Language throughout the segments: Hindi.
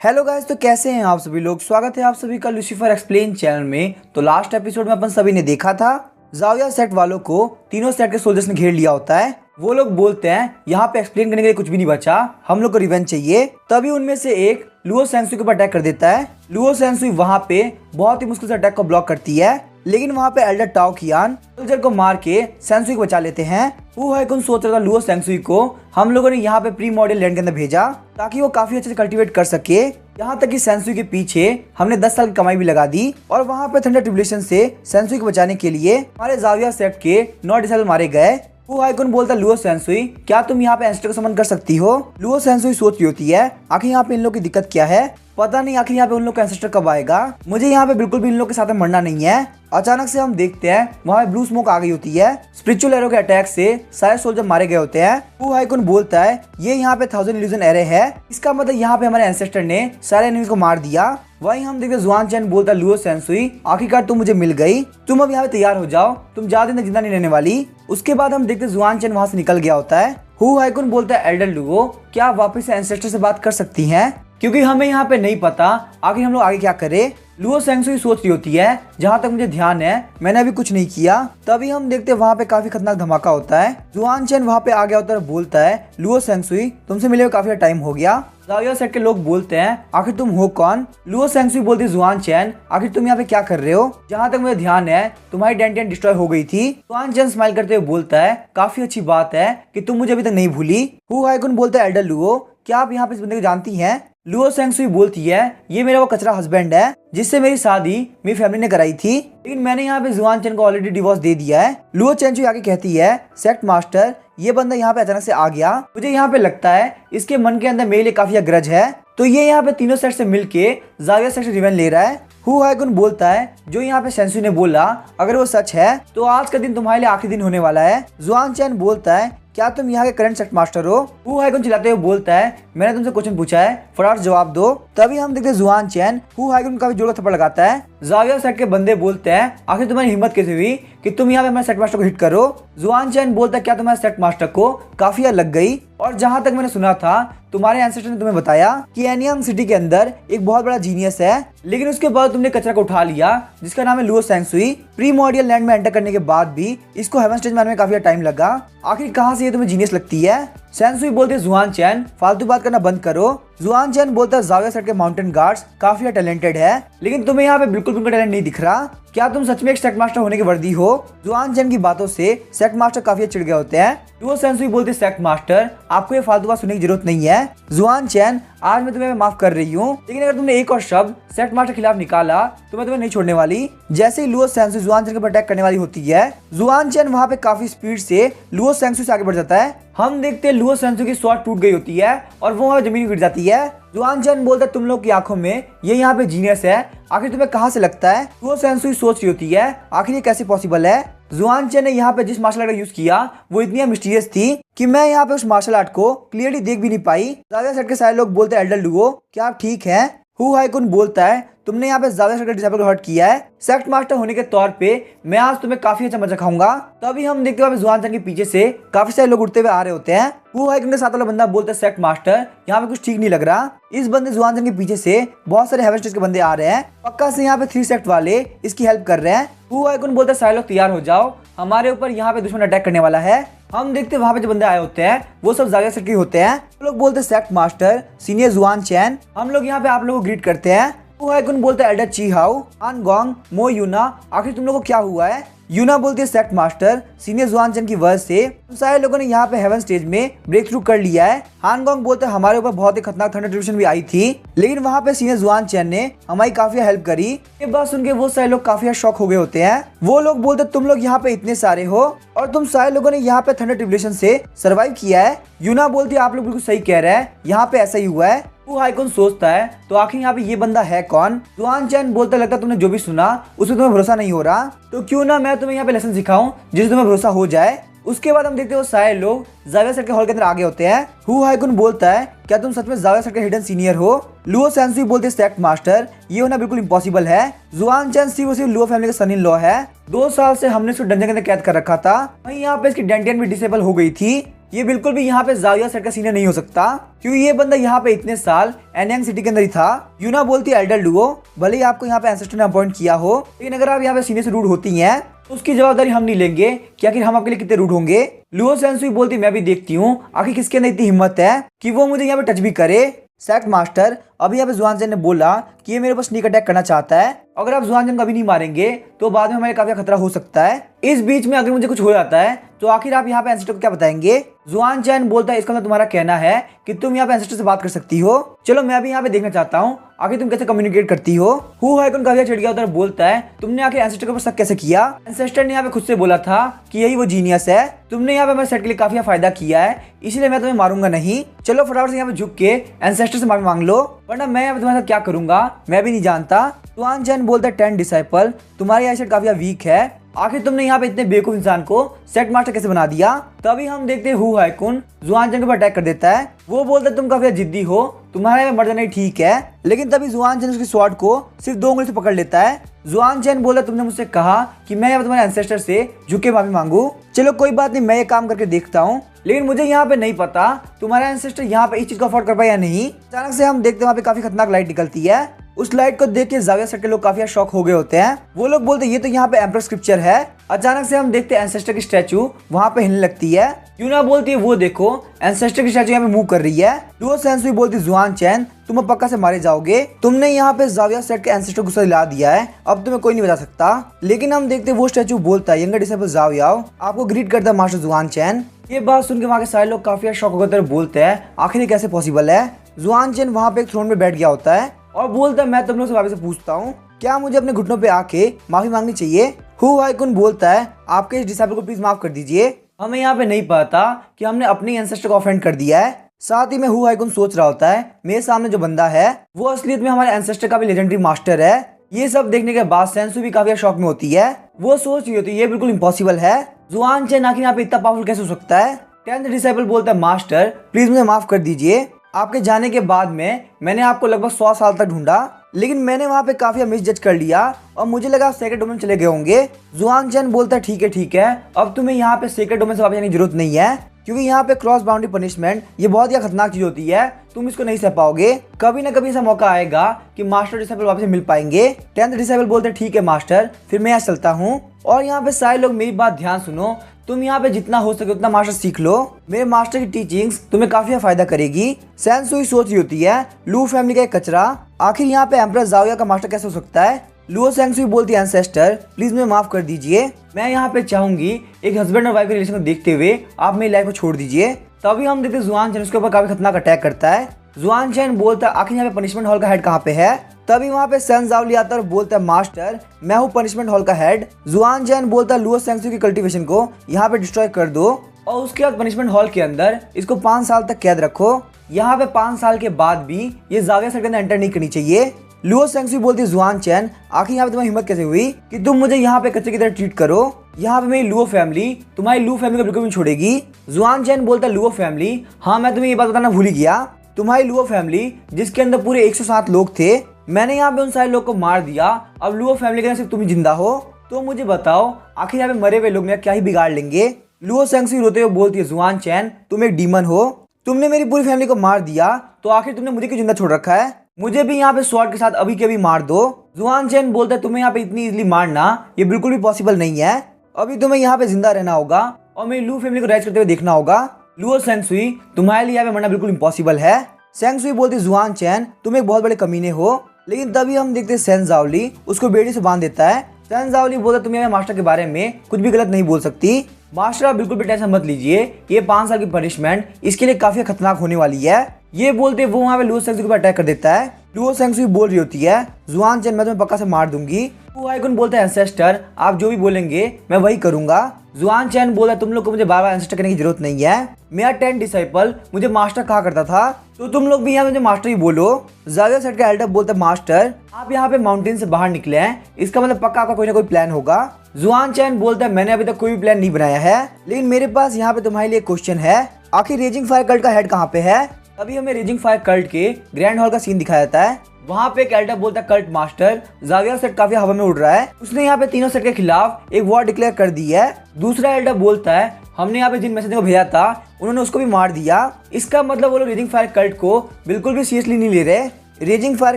हेलो गाइस, तो कैसे हैं आप सभी लोग। स्वागत है आप सभी का लूसीफर एक्सप्लेन चैनल में। तो लास्ट एपिसोड में अपन सभी ने देखा था ज़ाविया सेट वालों को तीनों सेट के सोल्जर्स ने घेर लिया होता है। वो लोग बोलते हैं यहाँ पे एक्सप्लेन करने के लिए कुछ भी नहीं बचा, हम लोग को रिवेंज चाहिए। तभी उनमें से एक लुओ सेंसुई के ऊपर अटैक कर देता है। लुओ सेंसुई वहाँ पे बहुत ही मुश्किल से अटैक को ब्लॉक करती है, लेकिन वहाँ पे एल्डर टाओ कियान सोल्जर को मार के सेंसुई को बचा लेते हैं। हु हायकुन सोच रहा था लुओ सेंसुई को हम लोगों ने यहाँ पे प्री मॉडल लैंड के अंदर भेजा ताकि वो काफी अच्छे से कल्टीवेट कर सके। यहाँ तक कि सेंसुई के पीछे हमने 10 साल की कमाई भी लगा दी और वहाँ पे थंडर ट्रिब्यूलेशन से सेंसुई को बचाने के लिए हमारे ज़ाविया सेट के 9 डिसेबल मारे गए। हु हायकुन बोलता लुओ सेंसुई, क्या तुम यहाँ पे एंस्टर को समन कर सकती हो। लुओ सेंसुई सोच रही होती है आखिर यहाँ पे इन लोग की दिक्कत क्या है, पता नहीं आखिर यहाँ पे उन लोग का एंसेस्टर कब आएगा। मुझे यहाँ पे बिल्कुल भी इन लोग के साथ मरना नहीं है। अचानक से हम देखते हैं वहाँ पे ब्लू स्मोक आ गई होती है। स्पिरिचुअल एरो के अटैक से सारे सोल्जर मारे गए होते हैं। हु हायकुन बोलता है ये यहाँ पे 1000 इल्यूजन एरे है, इसका मतलब यहाँ पे हमारे एंसेस्टर ने सारे एनिमीज को मार दिया। वहीं हम देखते जुआन चैन बोलता लुओ सेंसुई, आखिरकार तुम मुझे मिल गई, तुम अब यहाँ पे तैयार हो जाओ, तुम ज्यादा दिन जिंदा नहीं रहने वाली। उसके बाद हम देखते जुआन चैन वहाँ से निकल गया होता है। हु हायकुन बोलता है एल्डर लुओ, क्या आप वापस से एंसेस्टर से बात कर सकती हैं, क्योंकि हमें यहाँ पे नहीं पता आखिर हम लोग आगे क्या करें। लुओ सेंसुई सोच रही होती है जहाँ तक मुझे ध्यान है मैंने अभी कुछ नहीं किया। तभी हम देखते हैं वहाँ पे काफी खतरनाक धमाका होता है। जुआन चैन वहाँ पे आ गया होता है, बोलता है लुओ सेंसुई तुमसे मिले हुए काफी टाइम हो गया। ज़ाविया सेट के लोग बोलते हैं आखिर तुम हो कौन। लुओ सेंसुई बोलती है जुआन चैन, आखिर तुम यहाँ पे क्या कर रहे हो, जहाँ तक मुझे ध्यान है तुम्हारी डेंटियन डिस्ट्रॉय हो गई थी। जुआन चैन स्माइल करते हुए बोलता है काफी अच्छी बात है कि तुम मुझे अभी तक नहीं भूली। हु हायकुन बोलता है एल्डर लुओ, क्या आप यहाँ पे इस बंदे को जानती हैं। लुओ सेंसुई बोलती है ये मेरा वो कचरा हस्बैंड है जिससे मेरी शादी मेरी फैमिली ने कराई थी, लेकिन मैंने यहाँ पे जुआन चैन को ऑलरेडी डिवोर्स दे दिया है। लुओ सेंसुई आगे कहती है सेक्ट मास्टर ये बंदा यहाँ पे अचानक से आ गया, मुझे यहाँ पे लगता है इसके मन के अंदर मेरे लिए काफी ग्रज है, तो ये यहाँ पे तीनों सेट से मिलके ज़ाविया सेट से रिवेंज ले रहा है। हु हायकुन बोलता है जो यहाँ पे सेंसुई ने बोला अगर वो सच है तो आज का दिन तुम्हारे लिए आखिरी दिन होने वाला है। जुआन चैन बोलता है क्या तुम यहाँ के करंट सेट मास्टर हो। हु हायकुन चिल्लाते हुए बोलता है मैंने तुमसे क्वेश्चन पूछा है, फटाफट जवाब दो। तभी हम देखते हैं जुआन चैन हु हायकुन काफी जोर का थप्पड़ लगाता है। ज़ाविया सेट के बंदे बोलते हैं आखिर तुम्हारी हिम्मत कैसे हुई कि तुम यहाँ पे हमारे सेट मास्टर को हिट करो। जुआन चैन बोलता है क्या तुम्हारे सेट मास्टर को काफी लग गई, और जहाँ तक मैंने सुना था तुम्हारे एंसेस्टर ने तुम्हें बताया कि एनियांग सिटी के अंदर एक बहुत बड़ा जीनियस है, लेकिन उसके बाद तुमने कचरा को उठा लिया जिसका नाम है लुओ सेंसुई। प्रीमोडियल लैंड में एंटर करने के बाद भी इसको हेवन स्टेज में आने में काफी टाइम लगा, आखिर कहाँ से ये तुम्हें जीनियस लगती है। सेंसुई बोलते जुआन चैन फालतू बात करना बंद करो। जुआन चैन बोलता है ज़ाविया सेट के माउंटेन गार्ड्स काफी टैलेंटेड है, लेकिन तुम्हें यहाँ पे बिल्कुल उनका टैलेंट नहीं दिख रहा, क्या तुम सच में एक सेक्ट मास्टर होने की वर्दी हो। जुआन चैन की बातों से सेक्ट मास्टर काफी चिढ़ गए होते हैं। लुओ सेंसुई बोलते सेक्ट मास्टर आपको ये फालतू बात सुनने की जरूरत नहीं है। जुआन चैन आज मैं तुम्हें माफ कर रही हूँ, लेकिन अगर तुमने एक और शब्द सेक्ट मास्टर के खिलाफ निकाला तो मैं तुम्हें नहीं छोड़ने वाली। जैसे ही लुओ सेंसुई जुआन चैन के ऊपर अटैक करने वाली होती है, जुआन चैन वहाँ पे काफी स्पीड से लुओ सेंसुई से आगे बढ़ जाता है। हम देखते हैं लुओ सेंसुई की स्वॉर्ड टूट गई होती है और वो वहाँ जमीन गिर जाती है। जुआन चैन बोलता है तुम लोग की आंखों में ये यहाँ पे जीनियस है, आखिर तुम्हें कहाँ से लगता है। लुओ सेंसुई सोच रही होती है आखिर ये कैसे पॉसिबल है। जुआन चैन ने यहाँ पे जिस मार्शल आर्ट का यूज किया वो इतनी मिस्टीरियस थी कि मैं यहाँ पे उस मार्शल आर्ट को क्लियरली देख भी नहीं पाई। ज़ाविया सेट के सारे लोग बोलते हैं एल्डर लुओ क्या आप ठीक हैं। हु हायकुन बोलता है तुमने यहाँ पे ज़ाविया सेट के डिसाइपल को हर्ट किया है, सेक्ट मास्टर होने के तौर पे मैं आज तुम्हें काफी अच्छा मजा खाऊंगा। तभी हम देखते हैं जुआन चैन के पीछे से काफी सारे लोग उड़ते हुए आ रहे होते हैं। हु हायकुन के साथ वाला बंदा बोलता है सेक्ट मास्टर यहाँ पे कुछ ठीक नहीं लग रहा, इस बंदे जुआन चैन के पीछे से बहुत सारे हेवन स्टेज के बंदे आ रहे हैं, पक्का से यहाँ पे 3 सेक्ट वाले इसकी हेल्प कर रहे हैं। हु हायकुन बोलता है सारे लोग तैयार हो जाओ, हमारे ऊपर यहाँ पे दुश्मन अटैक करने वाला है। हम देखते हैं वहाँ पे जो बंदे आए होते हैं वो सब ज़ाविया सेट के होते हैं। वो लोग बोलते हैं सेक्ट मास्टर सीनियर जुआन चैन, हम लोग यहाँ पे आप लोगों को ग्रीट करते हैं। हु हायकुन बोलता है एल्डर ची हाउ, हान गोंग, मो यूना, आखिर तुम लोगों को क्या हुआ है। यूना बोलती है सेक्ट मास्टर सीनियर जुआन चैन की वजह से तुम सारे लोगों ने यहाँ पे हेवन स्टेज में ब्रेक थ्रू कर लिया है। हान गोंग बोलते हैं हमारे ऊपर बहुत ही खतरनाक थंडर ट्रिब्यूलेशन भी आई थी, लेकिन वहाँ पे सीनियर जुआन चैन ने हमारी काफी हेल्प करी। ये बात सुन के वो सारे लोग काफी शॉक हो गए होते हैं। वो लोग बोलते तुम लोग यहाँ पे इतने सारे हो और तुम सारे लोगों ने यहाँ पे थंडर ट्रिब्यूलेशन से सर्वाइव किया है। यूना बोलती है आप लोग बिल्कुल सही कह रहे हैं, यहाँ पे ऐसा ही हुआ है। हु हायकुन सोचता है तो आखिर यहाँ पे ये बंदा है कौन। जुआन चैन बोलता लगता तुमने जो भी सुना उसमें तुम्हें भरोसा नहीं हो रहा, तो क्यों ना मैं तुम्हें यहाँ पे लेसन सिखाऊं जिससे तुम्हें भरोसा हो जाए। उसके बाद हम देखते हैं वो सारे लोग ज़ाविया सेट के हॉल के अंदर आगे होते हैं। हु हायकुन बोलता है क्या तुम सच में ज़ाविया सेट के हिडन सीनियर हो। लुओ सेंसुई बोलते हैं सेक्ट मास्टर ये होना बिल्कुल इम्पॉसिबल है। जुआन चैन सिर्फ लुओ फैमिली का सन इन लॉ है, 2 साल से हमने इसको डंजन के अंदर कैद कर रखा था, वहीं यहाँ पे इसकी डेंटियन भी डिसेबल हो गई थी। ये बिल्कुल भी यहाँ पे जाविया सेट का सीनियर नहीं हो सकता, क्योंकि ये बंदा यहाँ पे इतने साल एनयांग सिटी के अंदर ही था। यूना बोलती है एल्डर लुओ, भले ही आपको यहाँ पे एंसेस्टर ने अपॉइंट किया हो, लेकिन अगर आप यहाँ पे सीनियर से रूड होती हैं तो उसकी जवाबदारी हम नहीं लेंगे कि आखिर हम आपके लिए कितने रूड होंगे। लुओ सेंसुई बोलती मैं भी देखती हूँ आखिर किसके अंदर इतनी हिम्मत है कि वो मुझे यहाँ पे टच भी करे। सेक्ट मास्टर, अभी यहाँ पे जुआनचेन ने बोला कि ये मेरे ऊपर स्नीक अटैक करना चाहता है, अगर आप जुआनचेन को अभी नहीं मारेंगे तो बाद में हमें काफी खतरा हो सकता है। इस बीच में अगर मुझे कुछ हो जाता है तो आखिर आप यहाँ पे एंसेस्टर को क्या बताएंगे। जुआनचेन बोलता है इसका मतलब तुम्हारा कहना है कि तुम यहाँ पे एंसेस्टर से बात कर सकती हो, चलो मैं भी यहाँ पे देखना चाहता हूँ आखिर तुम कैसे कम्युनिकेट करती हो। हु हाइकुन काफी चिढ़ गया उधर, बोलता है तुमने आखिर एंसेस्टर के ऊपर शक कैसे किया। एंसेस्टर ने यहाँ पे खुद से बोला था कि यही वो जीनियस है, तुमने यहाँ पे मेरे सेट के लिए काफी फायदा किया है, इसलिए मैं तुम्हें मारूंगा नहीं। चलो फटाफट से यहाँ पे झुक के एंसेस्टर से माफी मांग लो, वरना मैं यहाँ पे तुम्हारे साथ क्या करूंगा मैं भी नहीं जानता। जुआनचेन बोलता है 10 डिसाइपल, तुम्हारी आई सेट काफी वीक है, आखिर तुमने यहाँ पे इतने बेवकूफ इंसान को सेट मास्टर कैसे बना दिया। तभी हम देखते हैं हु हाइकुन जुआनचेन के ऊपर अटैक कर देता है। वो बोलता है तुम काफी जिद्दी हो, तुम्हारे में मर जाना ही ठीक है, लेकिन तभी जुआनचेन उसकी स्वॉर्ड को सिर्फ 2 उंगली से पकड़ लेता है। जुआनचेन बोला तुमने मुझसे कहा कि मैं यहाँ तुम्हारे एंसेस्टर से झुक के माफी मांगू, चलो कोई बात नहीं मैं ये काम करके देखता हूँ, लेकिन मुझे यहाँ पे नहीं पता तुम्हारा एंसेस्टर यहाँ पे इस चीज को अफोर्ड कर पाए या नहीं। अचानक से हम देखते हैं वहाँ पे काफी खतरनाक लाइट निकलती है, उस लाइट को देख के जाविया सेट के लोग काफी शॉक हो गए होते हैं। वो लोग बोलते हैं ये तो यहाँ पे एम्परर स्क्रिप्चर है। अचानक से हम देखते हैं एंसेस्टर की स्टैचू वहाँ पे हिलने लगती है। यूना बोलती है वो देखो एंसेस्टर की स्टैचू यहाँ पे मूव कर रही है। लुओ सेंसुई बोलती है जुआनचेन तुम अब पक्का से मारे जाओगे, तुमने यहाँ पे जाविया सेट के एंसेस्टर गुस्सा दिला दिया है, अब तुम्हें कोई नहीं बचा सकता। लेकिन हम देखते हैं वो स्टैचू बोलता है यंगर डिसाइपल जावियाओ आपको ग्रीट करता है मास्टर जुआनचेन। ये बात सुन के वहाँ के सारे लोग काफी शॉक होकर बोलते हैं आखिर कैसे पॉसिबल है। जुआनचेन वहाँ पे एक थ्रोन पे बैठ गया होता है और बोलता है मैं तुम लोग से वापस से पूछता हूँ क्या मुझे अपने घुटनों पे आके माफी मांगनी चाहिए। हु हाइकुन बोलता है आपके इस डिसाइपल को प्लीज माफ कर दीजिए, हमें यहाँ पे नहीं पता कि हमने अपने एंसेस्टर को ऑफेंड कर दिया है। साथ ही में हु हाइकुन सोच रहा होता है मेरे सामने जो बंदा है वो असलियत में हमारे एंसेस्टर का भी लेजेंडरी मास्टर है। ये सब देखने के बाद सेंसु भी काफी शॉक में होती है, वो सोच रही होती है ये बिल्कुल इम्पॉसिबल है, जुआनचेन आखिर यहाँ पे इतना पावरफुल कैसे हो सकता है। 10th डिसाइपल बोलता है मास्टर प्लीज मुझे माफ कर दीजिए, आपके जाने के बाद में मैंने आपको लगभग 100 साल तक ढूंढा, लेकिन मैंने वहाँ पे काफी मिस जज कर लिया और मुझे लगा आप सेक्रेट डोमेन चले गए होंगे। जुआनचेन बोलता है ठीक है अब तुम्हें यहाँ पे सेक्रेट डोमेन से वापस जाने की जरूरत नहीं है, क्योंकि यहाँ पे क्रॉस बाउंड्री पनिशमेंट ये बहुत ही खतरनाक चीज होती है, तुम इसको नहीं सह पाओगे, कभी ना कभी ऐसा मौका आएगा कि मास्टर डिसाइपल वापस मिल पाएंगे। 10th डिसाइपल बोलते हैं ठीक है मास्टर फिर मैं यहाँ चलता हूँ। और यहाँ पे सारे लोग मेरी बात ध्यान सुनो, तुम यहाँ पे जितना हो सके उतना मास्टर सीख लो, मेरे मास्टर की टीचिंग्स तुम्हें काफी फायदा करेगी। सेंसुई सोच रही होती है लू फैमिली का एक कचरा, आखिर यहाँ पे एम्परर जाविया का मास्टर कैसे हो सकता है। लुओ सेंसुई बोलती है एंसेस्टर प्लीज मुझे माफ कर दीजिए, मैं यहाँ पे चाहूंगी एक हस्बैंड और वाइफ के रिलेशन को देखते हुए आप मेरी लाइफ को छोड़ दीजिए। तभी हम देखते जुआनचेन उसके ऊपर काफी खतरनाक अटैक करता है। जुआनचेन बोलता है आखिर यहाँ पे पनिशमेंट हॉल का हेड कहाँ पे है। तभी वहाँ पे सेन जावली आता है और बोलता है मास्टर मैं हूँ पनिशमेंट हॉल का हेड। जुआनचेन बोलता है लुओ सेंसुई की कल्टीवेशन को यहाँ पे डिस्ट्रॉय कर दो और उसके बाद पनिशमेंट हॉल के अंदर इसको 5 साल तक कैद रखो, यहाँ पे 5 साल के बाद भी ये जाविया सेट के अंदर एंटर नहीं करनी चाहिए। लुओ सेंसुई बोलती है जुआनचेन आखिर यहाँ पे तुम्हारी हिम्मत कैसे हुई कि तुम मुझे यहाँ पे कच्चे की तरह ट्रीट करो, यहाँ पे मेरी लुओ फैमिली तुम्हारी लू फैमिली को बिल्कुल नहीं छोड़ेगी। जुआनचेन बोलता है लुओ फैमिली हाँ मैं तुम्हें ये बात बताना भूल ही गया, तुम्हारी लुओ फैमिली जिसके अंदर पूरे 107 लोग थे, मैंने यहाँ पे उन सारे लोग को मार दिया, अब लुओ फैमिली के अंदर सिर्फ तुम ही जिंदा हो, तो मुझे बताओ आखिर यहाँ पे मरे हुए लोग मेरा क्या ही बिगाड़ लेंगे। लुओ सेंसुई रोते हुए बोलती है जुआनचेन तुम एक डीमन हो, तुमने मेरी पूरी फैमिली को मार दिया तो आखिर तुमने मुझे क्यों जिंदा छोड़ रखा है, मुझे भी यहाँ पे स्वॉर्ड के साथ अभी के अभी मार दो। जुआनचेन बोलता है तुम्हें यहाँ पे इतनी इजीली मारना ये बिल्कुल भी पॉसिबल नहीं है, अभी तुम्हें यहाँ पे जिंदा रहना होगा और मेरी लू फैमिली को राइज करते हुए देखना होगा। लुओ सेंसुई तुम्हारे लिए यहाँ पे मरना बिल्कुल इम्पॉसिबल है। सेंसुई बोलती जुआनचेन तुम एक बहुत बड़े कमीने हो, लेकिन तभी हम देखते हैं सेन जावली उसको बेड़ी से बांध देता है। सेन जावली बोलता तुम यहाँ मास्टर के बारे में कुछ भी गलत नहीं बोल सकती, मास्टर आप बिल्कुल भी टेंशन मत लीजिए, ये 5 साल की पनिशमेंट इसके लिए काफी खतरनाक होने वाली है। ये बोलते वो वहाँ पे लुओ सेंसुई के ऊपर अटैक कर देता है। लुओ सेंसुई बोल रही होती है जुआनचेन मैं तुम्हें पक्का से मार दूंगी। हु हाइकुन बोलता है एंसेस्टर आप जो भी बोलेंगे मैं वही करूंगा। जुआनचेन बोला तुम लोग को मुझे बार बार एंसेस्टर करने की जरूरत नहीं है, मेरा 10 डिसाइपल मुझे मास्टर कहा करता था, तो तुम लोग भी यहाँ मुझे मास्टर ही बोलो। जाविया सेट का एल्डर बोलता है मास्टर आप यहाँ पे माउंटेन से बाहर निकले हैं, इसका मतलब पक्का आपका कोई ना कोई प्लान होगा। जुआनचेन बोलता है मैंने अभी तक कोई भी प्लान नहीं बनाया है, लेकिन मेरे पास यहाँ पे तुम्हारे लिए क्वेश्चन है, आखिर रेजिंग फायर कल्ट का हेड कहाँ पे है। अभी हमें रेजिंग फायर कल्ट के ग्रैंड हॉल का सीन दिखाया जाता है, वहाँ पे एक एल्डर बोलता है कल्ट मास्टर जाविया सेट काफी हवा में उड़ रहा है, उसने यहाँ पे तीनों सेट के खिलाफ एक वॉर डिक्लेयर कर दी है। दूसरा एल्डर बोलता है हमने यहाँ पे जिन मैसेज को भेजा था उन्होंने उसको भी मार दिया। इसका मतलब वो लोग रेजिंग फायर कल्ट को बिल्कुल भी सीरियसली नहीं ले रहे। रेजिंग फायर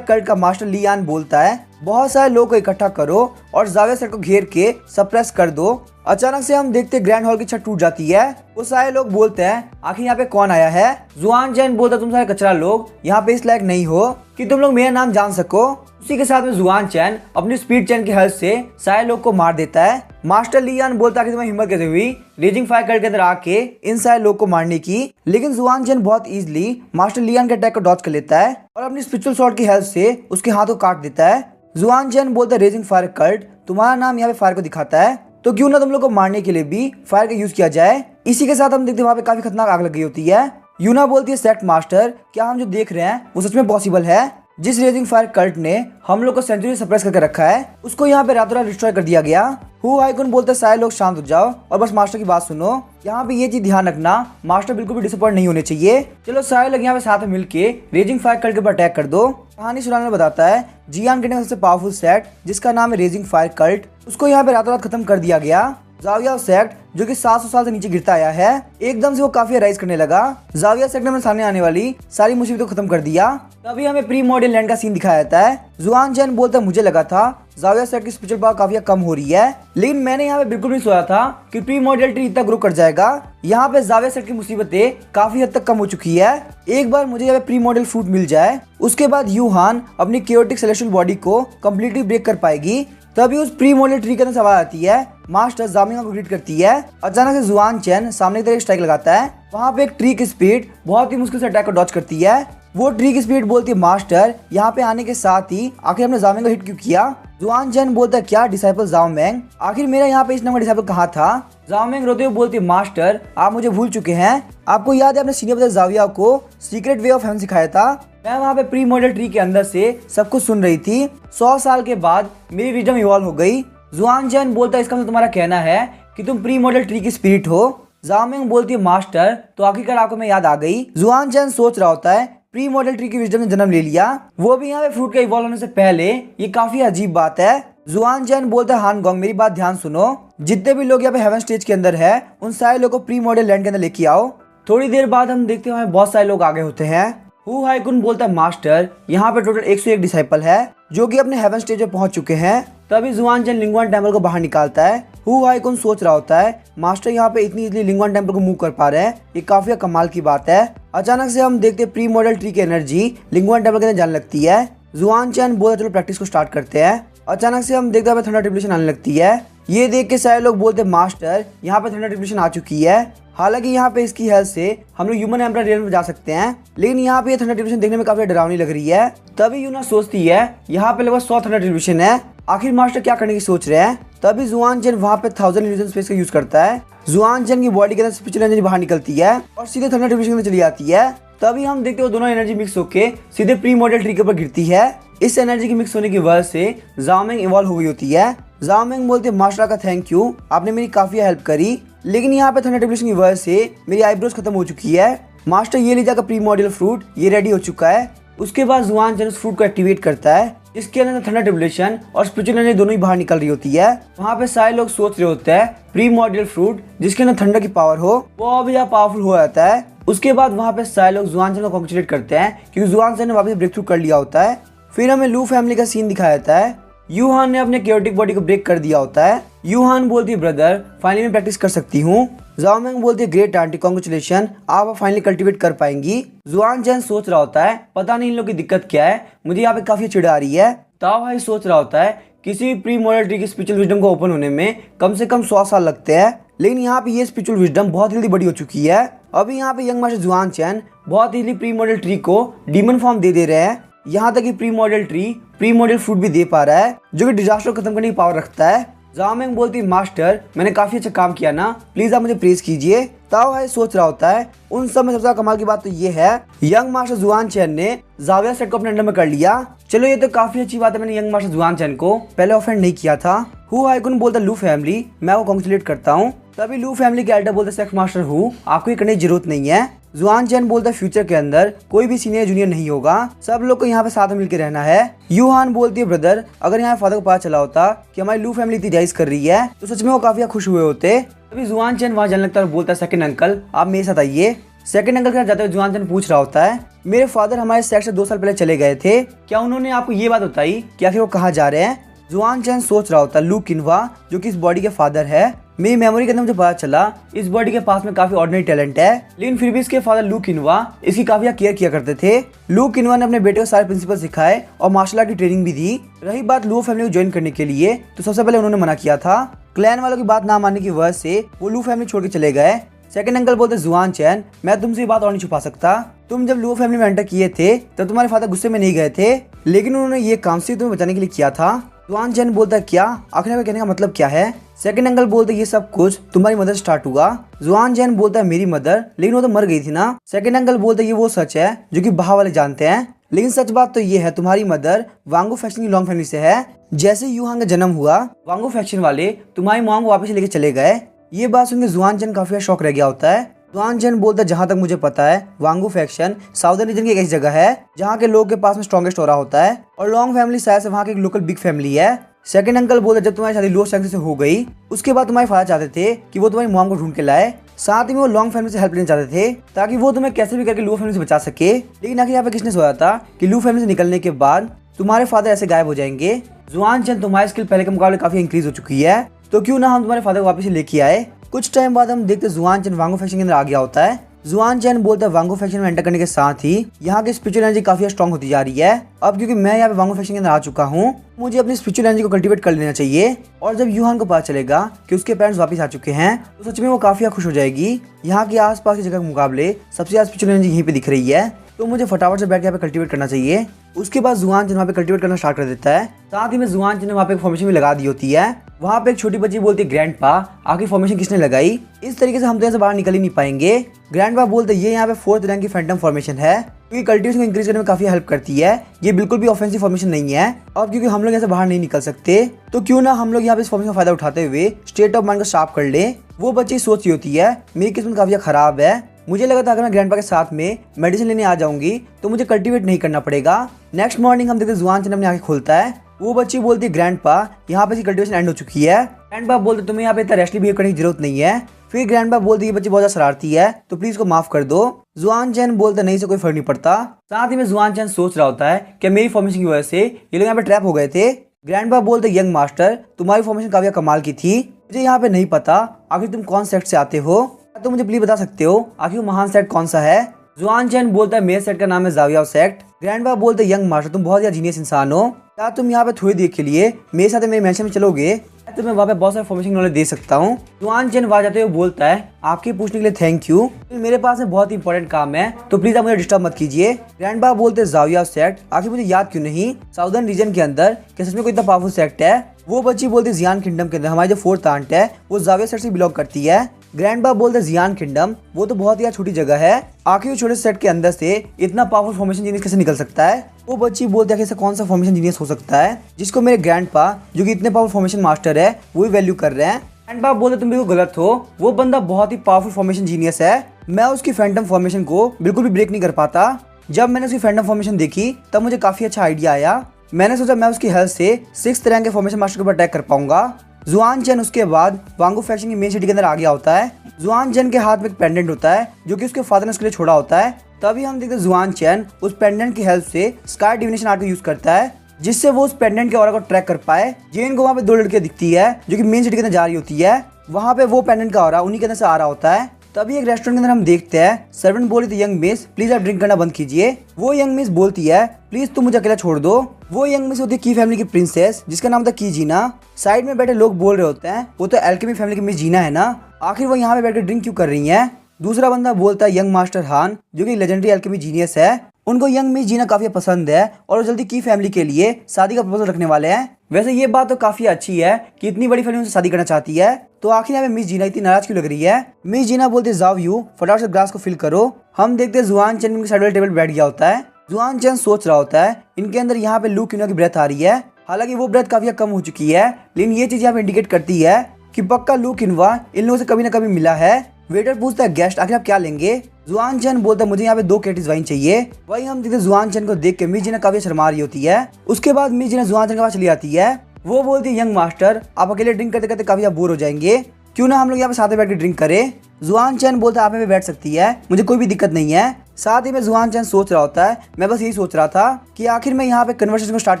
कल्ट का मास्टर लियान बोलता है बहुत सारे लोगों को इकट्ठा करो और जाविया सेट को घेर के सप्रेस कर दो। अचानक से हम देखते ग्रैंड हॉल की छत टूट जाती है। वो सारे लोग बोलते हैं आखिर यहाँ पे कौन आया है। जुआन चैन बोलता तुम सारे कचरा लोग यहाँ पे इस लायक नहीं हो कि तुम लोग मेरा नाम जान सको। उसी के साथ में जुआन चैन अपनी स्पीड चैन की हेल्प से सारे लोग को मार देता है। मास्टर लियान बोलता है कि तुम्हें हिम्मत कैसे हुई रेजिंग फायर कल्ट के अंदर आके इन सारे लोग को मारने की। लेकिन जुआन चैन बहुत इजीली मास्टर लियान के अटैक को डॉज कर लेता है और अपनी स्पिरिचुअल स्वॉर्ड की हेल्प से उसके हाथ को काट देता है। जुआन चैन बोलता है रेजिंग फायर कल्ट तुम्हारा नाम यहाँ पे फायर को दिखाता है तो क्यों ना तुम लोग को मारने के लिए भी फायर का यूज किया जाए। इसी के साथ हम देखते हैं वहाँ पे काफी खतरनाक आग लग गई होती है। यूना बोलती है सेक्ट मास्टर क्या हम जो देख रहे हैं वो सच में पॉसिबल है। जिस रेजिंग फायर कल्ट ने हम लोग को सेंचुरी सप्रेस करके रखा है उसको यहाँ पे रातों रात डिस्ट्रॉय कर दिया गया। हु हाइकुन बोलते सारे लोग शांत हो जाओ और बस मास्टर की बात सुनो। यहाँ पे ये चीज ध्यान रखना मास्टर बिल्कुल भी डिसअपॉइंट नहीं होने चाहिए। चलो सारे लोग यहाँ पे साथ में मिलके रेजिंग फायर कल्ट के ऊपर अटैक कर दो। कहानी सुनाने में बताता है जियान के सबसे पावरफुल सेट जिसका नाम है रेजिंग फायर कल्ट उसको यहाँ पे रातों रात खत्म कर दिया गया। जाविया सेक्ट जो कि 700 साल से नीचे गिरता आया है एकदम से वो काफी राइज करने लगा। जाविया सेक्ट ने सामने आने वाली सारी मुसीबतों को खत्म कर दिया। तभी हमें प्री मॉडर्न लैंड का सीन दिखाया जाता है। जुआन चैन बोलता है मुझे लगा था जाविया सेक्ट की स्पिरिचुअल पावर काफी कम हो रही है लेकिन मैंने यहाँ पे बिल्कुल नहीं सोचा था कि प्री मॉडर्न ट्री इतना ग्रो कर जाएगा। यहाँ पे जाविया सेक्ट की मुसीबतें काफी हद तक कम हो चुकी है। एक बार मुझे यहाँ पे प्री मॉडल फ्रूट मिल जाए उसके बाद यूहान अपनी केओटिक सेलेस्टियल बॉडी को कम्प्लीटली ब्रेक कर पाएगी। तभी उस प्री मॉडल ट्री के अंदर सवाल आती है। मास्टर जामिंगा को ग्रीट करती है। अचानक से जुआन चैन सामने की तरफ स्ट्राइक लगाता है। वहाँ पे एक ट्री की स्पीड बहुत ही मुश्किल से अटैक को डॉज करती है। वो ट्री की स्पीड बोलती है मास्टर यहाँ पे आने के साथ ही आखिर हमने जामिंगा हिट क्यों किया। जुआन चैन बोलता है क्या डिसाइपल जाओ मैंग आखिर मेरा यहाँ पे इस नंबर डिसाइपल कहाँ था। जाओ मैंग रोते हुए बोलती है मास्टर आप मुझे भूल चुके हैं। आपको याद है अपने सीनियर ब्रदर जाविया को सीक्रेट वे ऑफ हेवन सिखाया था। मैं वहाँ पे प्री मॉडल ट्री के अंदर से सब कुछ सुन रही थी। 100 साल के बाद मेरी विजडम इवॉल्व हो गई। जुआन चैन बोलता है इसका मतलब तुम्हारा कहना है कि तुम प्री मॉडल ट्री की स्पिरिट हो। जाओ मैंग बोलती है मास्टर तो आखिरकार आपको मैं याद आ गई। जुआन चैन सोच रहा होता है प्री मॉडल ट्री की विजडम ने जन्म ले लिया वो भी यहाँ पे फ्रूट का इवॉल्व होने से पहले। ये काफी अजीब बात है। जुआन चैन बोलता है हान गोंग मेरी बात ध्यान सुनो जितने भी लोग यहाँ पे हेवन स्टेज के अंदर है उन सारे लोगों को प्री मॉडल लैंड के अंदर लेके आओ। थोड़ी देर बाद हम देखते हैं बहुत सारे लोग आगे होते हैं। हु हाइकुन बोलता है मास्टर यहाँ पे टोटल 101 डिसाइपल है जो कि अपने हेवन स्टेज पे पहुंच चुके हैं। तभी जुआन चैन लिंगवान टेम्पल को बाहर निकालता है। हु हाइकुन सोच रहा होता है मास्टर यहाँ पे इतनी इजली लिंगवान टेम्पल को मूव कर पा रहे हैं ये काफी कमाल की बात है। अचानक से हम देखते प्री मॉडल ट्री की एनर्जी लिंगवान टेम्पल के अंदर जाने लगती है। जुआन चैन बोलता चलो प्रैक्टिस को स्टार्ट करते हैं। अचानक से हम देखते हैं थंडर ट्रिब्यूलेशन आने लगती है। ये देख के सारे लोग बोलते मास्टर यहाँ पे थंडर ट्रिब्यूलेशन आ चुकी है। हालांकि यहाँ पे इसकी हेल्प से हम लोग ह्यूमन एम्पायर रियल में जा सकते हैं लेकिन यहाँ पे ये थंडर ट्रिब्यूलेशन देखने में काफी डरावनी लग रही है। तभी यूना सोचती है यहाँ पे लगभग 100 थंडर ट्रिब्यूलेशन है आखिर मास्टर क्या करने की सोच रहे हैं। तभी जुआन चैन वहाँ पे 1000 इल्यूजन स्पेस का यूज करता है। जुआन चैन की बॉडी के अंदर स्पिरिचुअल एनर्जी बाहर निकलती है और सीधे थंडर ट्रिब्यूलेशन के अंदर चली जाती है। तभी हम देखते हो दोनों एनर्जी मिक्स होके सीधे प्री मॉडल ट्री के ऊपर गिरती है। इस एनर्जी की मिक्स होने की वजह से जाओ मैंग इवॉल्व हो गई होती है। जाओ मैंग बोलते मास्टर का थैंक यू आपने मेरी काफी हेल्प करी लेकिन यहाँ पे थंडर ट्रिब्यूलेशन की वजह से मेरी आईब्रोज खत्म हो चुकी है। मास्टर ये ले जाकर प्री मॉडल फ्रूट ये रेडी हो चुका है। उसके बाद जुआन चैन उस फ्रूट को एक्टिवेट करता है जिसके अंदर थंडर ट्रिब्यूलेशन और स्पिरिचुअल एनर्जी दोनों ही बाहर निकल रही होती है। वहाँ पे सारे लोग सोच रहे होते हैं प्री मॉडल फ्रूट जिसके अंदर थंडर की पावर हो वो अभी ज्यादा पावरफुल हो जाता है। उसके बाद वहाँ पे सारे लोग जुआन चैन को कॉन्ग्रेचुलेट करते हैं क्योंकि जुआन चैन ने वापस ब्रेक थ्रू कर लिया होता है। फिर हमें लू फैमिली का सीन दिखाया जाता है। यूहान ने अपने केओटिक बॉडी को ब्रेक कर दिया होता है। यूहान बोलती है ब्रदर फाइनली मैं प्रैक्टिस कर सकती हूँ। जाओ मैंग बोलती है ग्रेट आंटी कॉन्ग्रेचुलेशन आप फाइनली कल्टीवेट कर पाएंगी। जुआन चैन सोच रहा होता है पता नहीं इन लोग की दिक्कत क्या है मुझे यहाँ पे काफी चिढ़ आ रही है। ताओ भाई सोच रहा होता है किसी भी प्री मॉडल ट्री की स्पिरिचुअल विजडम को ओपन होने में कम से कम 100 साल लगते हैं लेकिन यहाँ पे ये स्पिरिचुअल विजडम बहुत जल्दी बड़ी हो चुकी है। अभी यहाँ पे यंग मास्टर जुआन चैन बहुत इजीली प्री मॉडल ट्री को डीमन फॉर्म दे रहे हैं। यहाँ तक कि pre model tree pre model fruit भी दे पा रहा है जो कि डिजास्टर को खत्म करने की पावर रखता है। जाओ मैंग बोलती है मास्टर मैंने काफी अच्छा काम किया ना प्लीज आप मुझे प्रेज कीजिए। ताओ भाई सोच रहा होता है उन सब में सबसे ज्यादा कमाल की बात तो ये है यंग मास्टर जुआन चैन ने जाविया सेट को अपने अंडर में कर लिया। चलो ये तो काफी अच्छी बात है मैंने यंग मास्टर जुआन चैन को पहले ऑफेंड नहीं किया था। हु हाइकुन बोलता लू फैमिली मैं वो कॉन्ग्रेचुलेट करता हूँ। तभी लू फैमिली के एल्डर बोलते सेक्स मास्टर हु आपको ये करने की जरूरत नहीं है। जुआन चैन बोलता फ्यूचर के अंदर कोई भी सीनियर जूनियर नहीं होगा सब लोग को यहाँ पे साथ में मिलकर रहना है। यूहान बोलती है ब्रदर अगर यहाँ फादर को पता चला होता कि हमारी लू फैमिली इतनी जायज कर रही है तो सच में वो काफी खुश हुए होते। अभी जुआन चैन वहाँ जाने लगता है और बोलता है सेकंड अंकल आप मेरे साथ आइए। सेकंड अंकल के साथ जाते हुए जुआन चैन पूछ रहा होता है मेरे फादर हमारे सेट से 2 साल पहले चले गए थे, क्या उन्होंने आपको ये बात बताई कि आखिर वो कहाँ जा रहे हैं। जुआन चैन सोच रहा होता है लू किन्वा जो कि इस बॉडी के फादर है, मेरी मेमोरी के अंदर मुझे पता चला इस बॉडी के पास में काफी ऑर्डिनरी टैलेंट है, लेकिन फिर भी इसके फादर लू किन्वा इसकी काफी केयर किया करते थे। लू किन्वा ने अपने बेटे को सारे प्रिंसिपल सिखाए और मार्शल आर्ट की ट्रेनिंग भी दी। रही बात लू फैमिली को ज्वाइन करने के लिए तो सबसे पहले उन्होंने मना किया था। क्लैन वालों की बात ना मानने की वजह से वो लू फैमिली छोड़ के चले गए। सेकंड अंकल बोलते जुआन चैन मैं तुमसे ये बात और नहीं छुपा सकता, तुम जब लू फैमिली में एंटर किए थे तब तुम्हारे फादर गुस्से में नहीं गए थे, लेकिन उन्होंने ये काम सिर्फ तुम्हें बचाने के लिए किया था। जुआन चैन बोलता है क्या, आखिर में कहने का मतलब क्या है। सेकंड अंकल बोलते ये सब कुछ तुम्हारी मदर स्टार्ट हुआ। जुआन चैन बोलता है मेरी मदर, लेकिन वो तो मर गई थी ना। सेकंड अंकल बोलते ये वो सच है जो कि बाहर वाले जानते हैं, लेकिन सच बात तो ये है तुम्हारी मदर वांगू फैक्शन की लॉन्ग फैमिली से है। जैसे यूहांग का जन्म हुआ वांगू फैक्शन वाले तुम्हारी मॉम को वापस लेके चले गए। ये बात सुनकर जुआन चैन काफी शौक रह गया होता है। जुआन चैन बोलता है जहाँ तक मुझे पता है वांगू फैक्शन साउदर्न रीजन की एक ऐसी जगह है जहाँ के लोग के पास में स्ट्रॉन्गेस्ट हो रहा होता है और लॉन्ग फैमिली शायद से वहाँ की एक लोकल बिग फैमिली है। सेकंड अंकल बोलते जब तुम्हारी शादी लो सैंक्शन से हो गई उसके बाद तुम्हारे फादर चाहते थे कि वो तुम्हारी मॉम को ढूंढ के लाए, साथ ही में वो लॉन्ग फैमिली से हेल्प लेना चाहते थे ताकि वो तुम्हें कैसे भी करके लू फैमिली से बचा सके। लेकिन आखिर यहाँ पे किसने सोचा था कि लू फैमिली से निकलने के बाद तुम्हारे फादर ऐसे गायब हो जाएंगे। जुआन चैन तुम्हारी स्किल पहले के मुकाबले काफी इंक्रीज हो चुकी है, तो क्यों ना हम तुम्हारे फादर को वापस लेके आए। कुछ टाइम बाद हम देखते जुआन चैन वांगू फैक्शन के अंदर आ गया होता है। जुआन चैन बोलता है वांगू फैक्शन में एंटर करने के साथ ही यहाँ की स्पिरिचुअल एनर्जी काफी स्ट्रॉन्ग होती जा रही है। अब क्योंकि मैं यहाँ पे वांगू फैक्शन के अंदर आ चुका हूँ मुझे अपनी स्पिरिचुअल एनर्जी को कल्टीवेट कर लेना चाहिए, और जब यूहान को पता चलेगा कि उसके पेरेंट्स वापस आ चुके हैं तो सच में वो काफी खुश हो जाएगी। यहाँ के आसपास की जगह के मुकाबले सबसे ज्यादा स्पिरिचुअल एनर्जी यहीं पे दिख रही है, तो मुझे फटाफट से बैठ के यहाँ पे कल्टीवेट करना चाहिए। उसके बाद जुआन चैन वहाँ पे कल्टीवेट करना स्टार्ट कर देता है। साथ ही में जुआन चैन ने वहाँ पे एक फॉर्मेशन भी लगा दी होती है। वहाँ पे एक छोटी बच्ची बोलती है ग्रैंडपा आखिर फॉर्मेशन किसने लगाई, इस तरीके से हम तो यहाँ से बाहर निकल ही नहीं पाएंगे। ग्रैंडपा बोलते ये यहाँ पे 4th रैंक की फैंटम फॉर्मेशन है क्योंकि कल्टीवेशन को इंक्रीज करने में काफी हेल्प करती है। ये बिल्कुल भी ऑफेंसिव फॉर्मेशन नहीं है। अब क्योंकि हम लोग यहाँ से बाहर नहीं निकल सकते तो क्यों ना हम लोग यहाँ पे इस फॉर्मेशन का फायदा उठाते हुए स्टेट ऑफ माइंड को शार्प कर ले। वो बच्ची सोच रही होती है मेरी किस्मत काफी खराब है, मुझे लगा था अगर मैं ग्रैंडपा के साथ में मेडिसिन लेने आ जाऊंगी तो मुझे कल्टीवेट नहीं करना पड़ेगा। नेक्स्ट मॉर्निंग हम देखते जुआन चैन अपनी आंखें खोलता है। वो बच्ची बोलती है ग्रैंडपा यहाँ पे कल्टीवेशन एंड हो चुकी है। ग्रैंडपा बोलते तुम्हें यहाँ पे इतना रेस्टली बिहेव करने की जरूरत नहीं है। फिर ग्रैंडपा बोलती है बच्ची बहुत ज्यादा शरारती है तो प्लीज को माफ कर दो। जुआन चैन बोलते नहीं से कोई फर्क नहीं पड़ता। साथ ही में जुआन चैन सोच रहा होता है कि मेरी फॉर्मेशन की वजह से ये लोग यहाँ पे ट्रैप हो गए थे। ग्रैंडपा बोलते यंग मास्टर तुम्हारी फॉर्मेशन काफी कमाल की थी, मुझे यहाँ पे नहीं पता आखिर तुम कौन सेट से आते हो, तो मुझे प्लीज बता सकते हो आखिर महान सेट कौन सा है। जुआन चैन बोलता है मेरे सेट का नाम है जाविया सेट। ग्रैंडपा बोलते यंग मास्टर तुम बहुत ज्यादा जीनियस इंसान हो, क्या तुम यहाँ पे थोड़ी देर के लिए मेरे साथ मेरे मेंशन में चलोगे, तो मैं वहाँ पे बहुत सारे फॉर्मेशन नॉलेज दे सकता हूँ। जुआन चैन वहाँ जाते हुए बोलता है आपके पूछने के लिए थैंक यू, मेरे पास में बहुत ही इंपॉर्टेंट काम है तो प्लीज आप मुझे डिस्टर्ब मत कीजिए। ग्रैंडपा बोलते जाविया सेट आखिर मुझे याद क्यों नहीं, साउदर्न रीजन के अंदर क्या सच में कोई इतना पावरफुल सेक्ट है। वो बच्ची बोलती जियान किंगडम के अंदर हमारी जो 4th आंट है वो जाविया सेट से बिलोंग करती है। ग्रैंडपा बोलते जियान किंगडम वो तो बहुत ही छोटी जगह है, आखिर वो छोटे सेट के अंदर से इतना पावरफुल फॉर्मेशन जीनियस कैसे निकल सकता है। वो बच्ची बोलते हैं ऐसा कौन सा फॉर्मेशन जीनियस हो सकता है जिसको मेरे ग्रैंडपा जो कि इतने पावरफुल फॉर्मेशन मास्टर है वो ही वैल्यू कर रहे हैं। ग्रैंडपा बोलते तुम बिल्कुल गलत हो, वो बंदा बहुत ही पावरफुल फॉर्मेशन जीनियस है, मैं उसकी फैंटम फॉर्मेशन को बिल्कुल भी ब्रेक नहीं कर पाता। जब मैंने उसकी फैंटम फॉर्मेशन देखी तब मुझे काफी अच्छा आइडिया आया, मैंने सोचा मैं उसकी हेल्थ से 6th रैंक के फॉर्मेशन मास्टर के ऊपर अटैक कर पाऊंगा। जुआन चैन उसके बाद वांगू फैक्शन की मेन सिटी के अंदर आ गया होता है। जुआन चैन के हाथ में एक पेंडेंट होता है जो कि उसके फादर ने उसके लिए छोड़ा होता है। तभी हम देखते हैं जुआन चैन उस पेंडेंट की हेल्प से स्काई डिविनेशन आर्ट को यूज करता है जिससे वो उस पेंडेंट के ऑरा को ट्रैक कर पाए। जेन को वहाँ पे 2 लड़कियां दिखती है जो कि मेन सिटी के अंदर जा रही होती है, वहाँ पे वो पेंडेंट का ऑरा उन्हीं के अंदर से आ रहा होता है। तभी एक रेस्टोरेंट के अंदर हम देखते हैं सर्वेंट बोली थी यंग मिस प्लीज आप ड्रिंक करना बंद कीजिए। वो यंग मिस बोलती है प्लीज तुम मुझे अकेला छोड़ दो। वो यंग मिस होती है की फैमिली की प्रिंसेस जिसका नाम था की जीना। साइड में बैठे लोग बोल रहे होते हैं वो तो एल्केमी फैमिली की मिस जीना है ना, आखिर वो यहाँ पे बैठ कर ड्रिंक क्यों कर रही है। दूसरा बंदा बोलता है यंग मास्टर हान जो कि लेजेंडरी एल्केमी जीनियस है, उनको यंग मिस जीना काफी पसंद है और वो जल्दी की फैमिली के लिए शादी का प्रपोजल रखने वाले हैं। वैसे ये बात तो काफी अच्छी है कि इतनी बड़ी फैमिली उनसे शादी करना चाहती है, तो आखिर यहाँ पे मिस जीना इतनी नाराज क्यों लग रही है। मिस जीना बोलते जाओ यू फटाफट से ग्लास को फिल करो। हम देखते हैं जुआन चैन उनके साइड वाले टेबल बैठ गया होता है। जुआन चैन सोच रहा होता है इनके अंदर यहाँ पे लू किन्वा की ब्रेथ आ रही है, हालांकि वो ब्रेथ काफी कम हो चुकी है, लेकिन ये चीज यहाँ पे इंडिकेट करती है कि पक्का लू किन्वा इन लोगों से कभी ना कभी मिला है। वेटर पूछता है गेस्ट आखिर आप क्या लेंगे। जुआन चैन बोलता है मुझे यहाँ पे 2 कैटीज वाइन चाहिए। वही हम देखते जुआन चैन को देख के मिस जीना काफी शर्मा रही होती है। उसके बाद मिस जीना जुआन चैन के पास चली आती है। वो बोलती है यंग मास्टर आप अकेले ड्रिंक करते करते काफी बोर हो जाएंगे, क्यों ना हम लोग यहाँ पे साथ में बैठ के ड्रिंक करें। जुआन चैन बोलता है आप यहाँ पे बैठ सकती है, मुझे कोई भी दिक्कत नहीं है। साथ ही में जुआन चैन सोच रहा होता है मैं बस यही सोच रहा था कि आखिर मैं यहाँ पे कन्वर्सेशन को स्टार्ट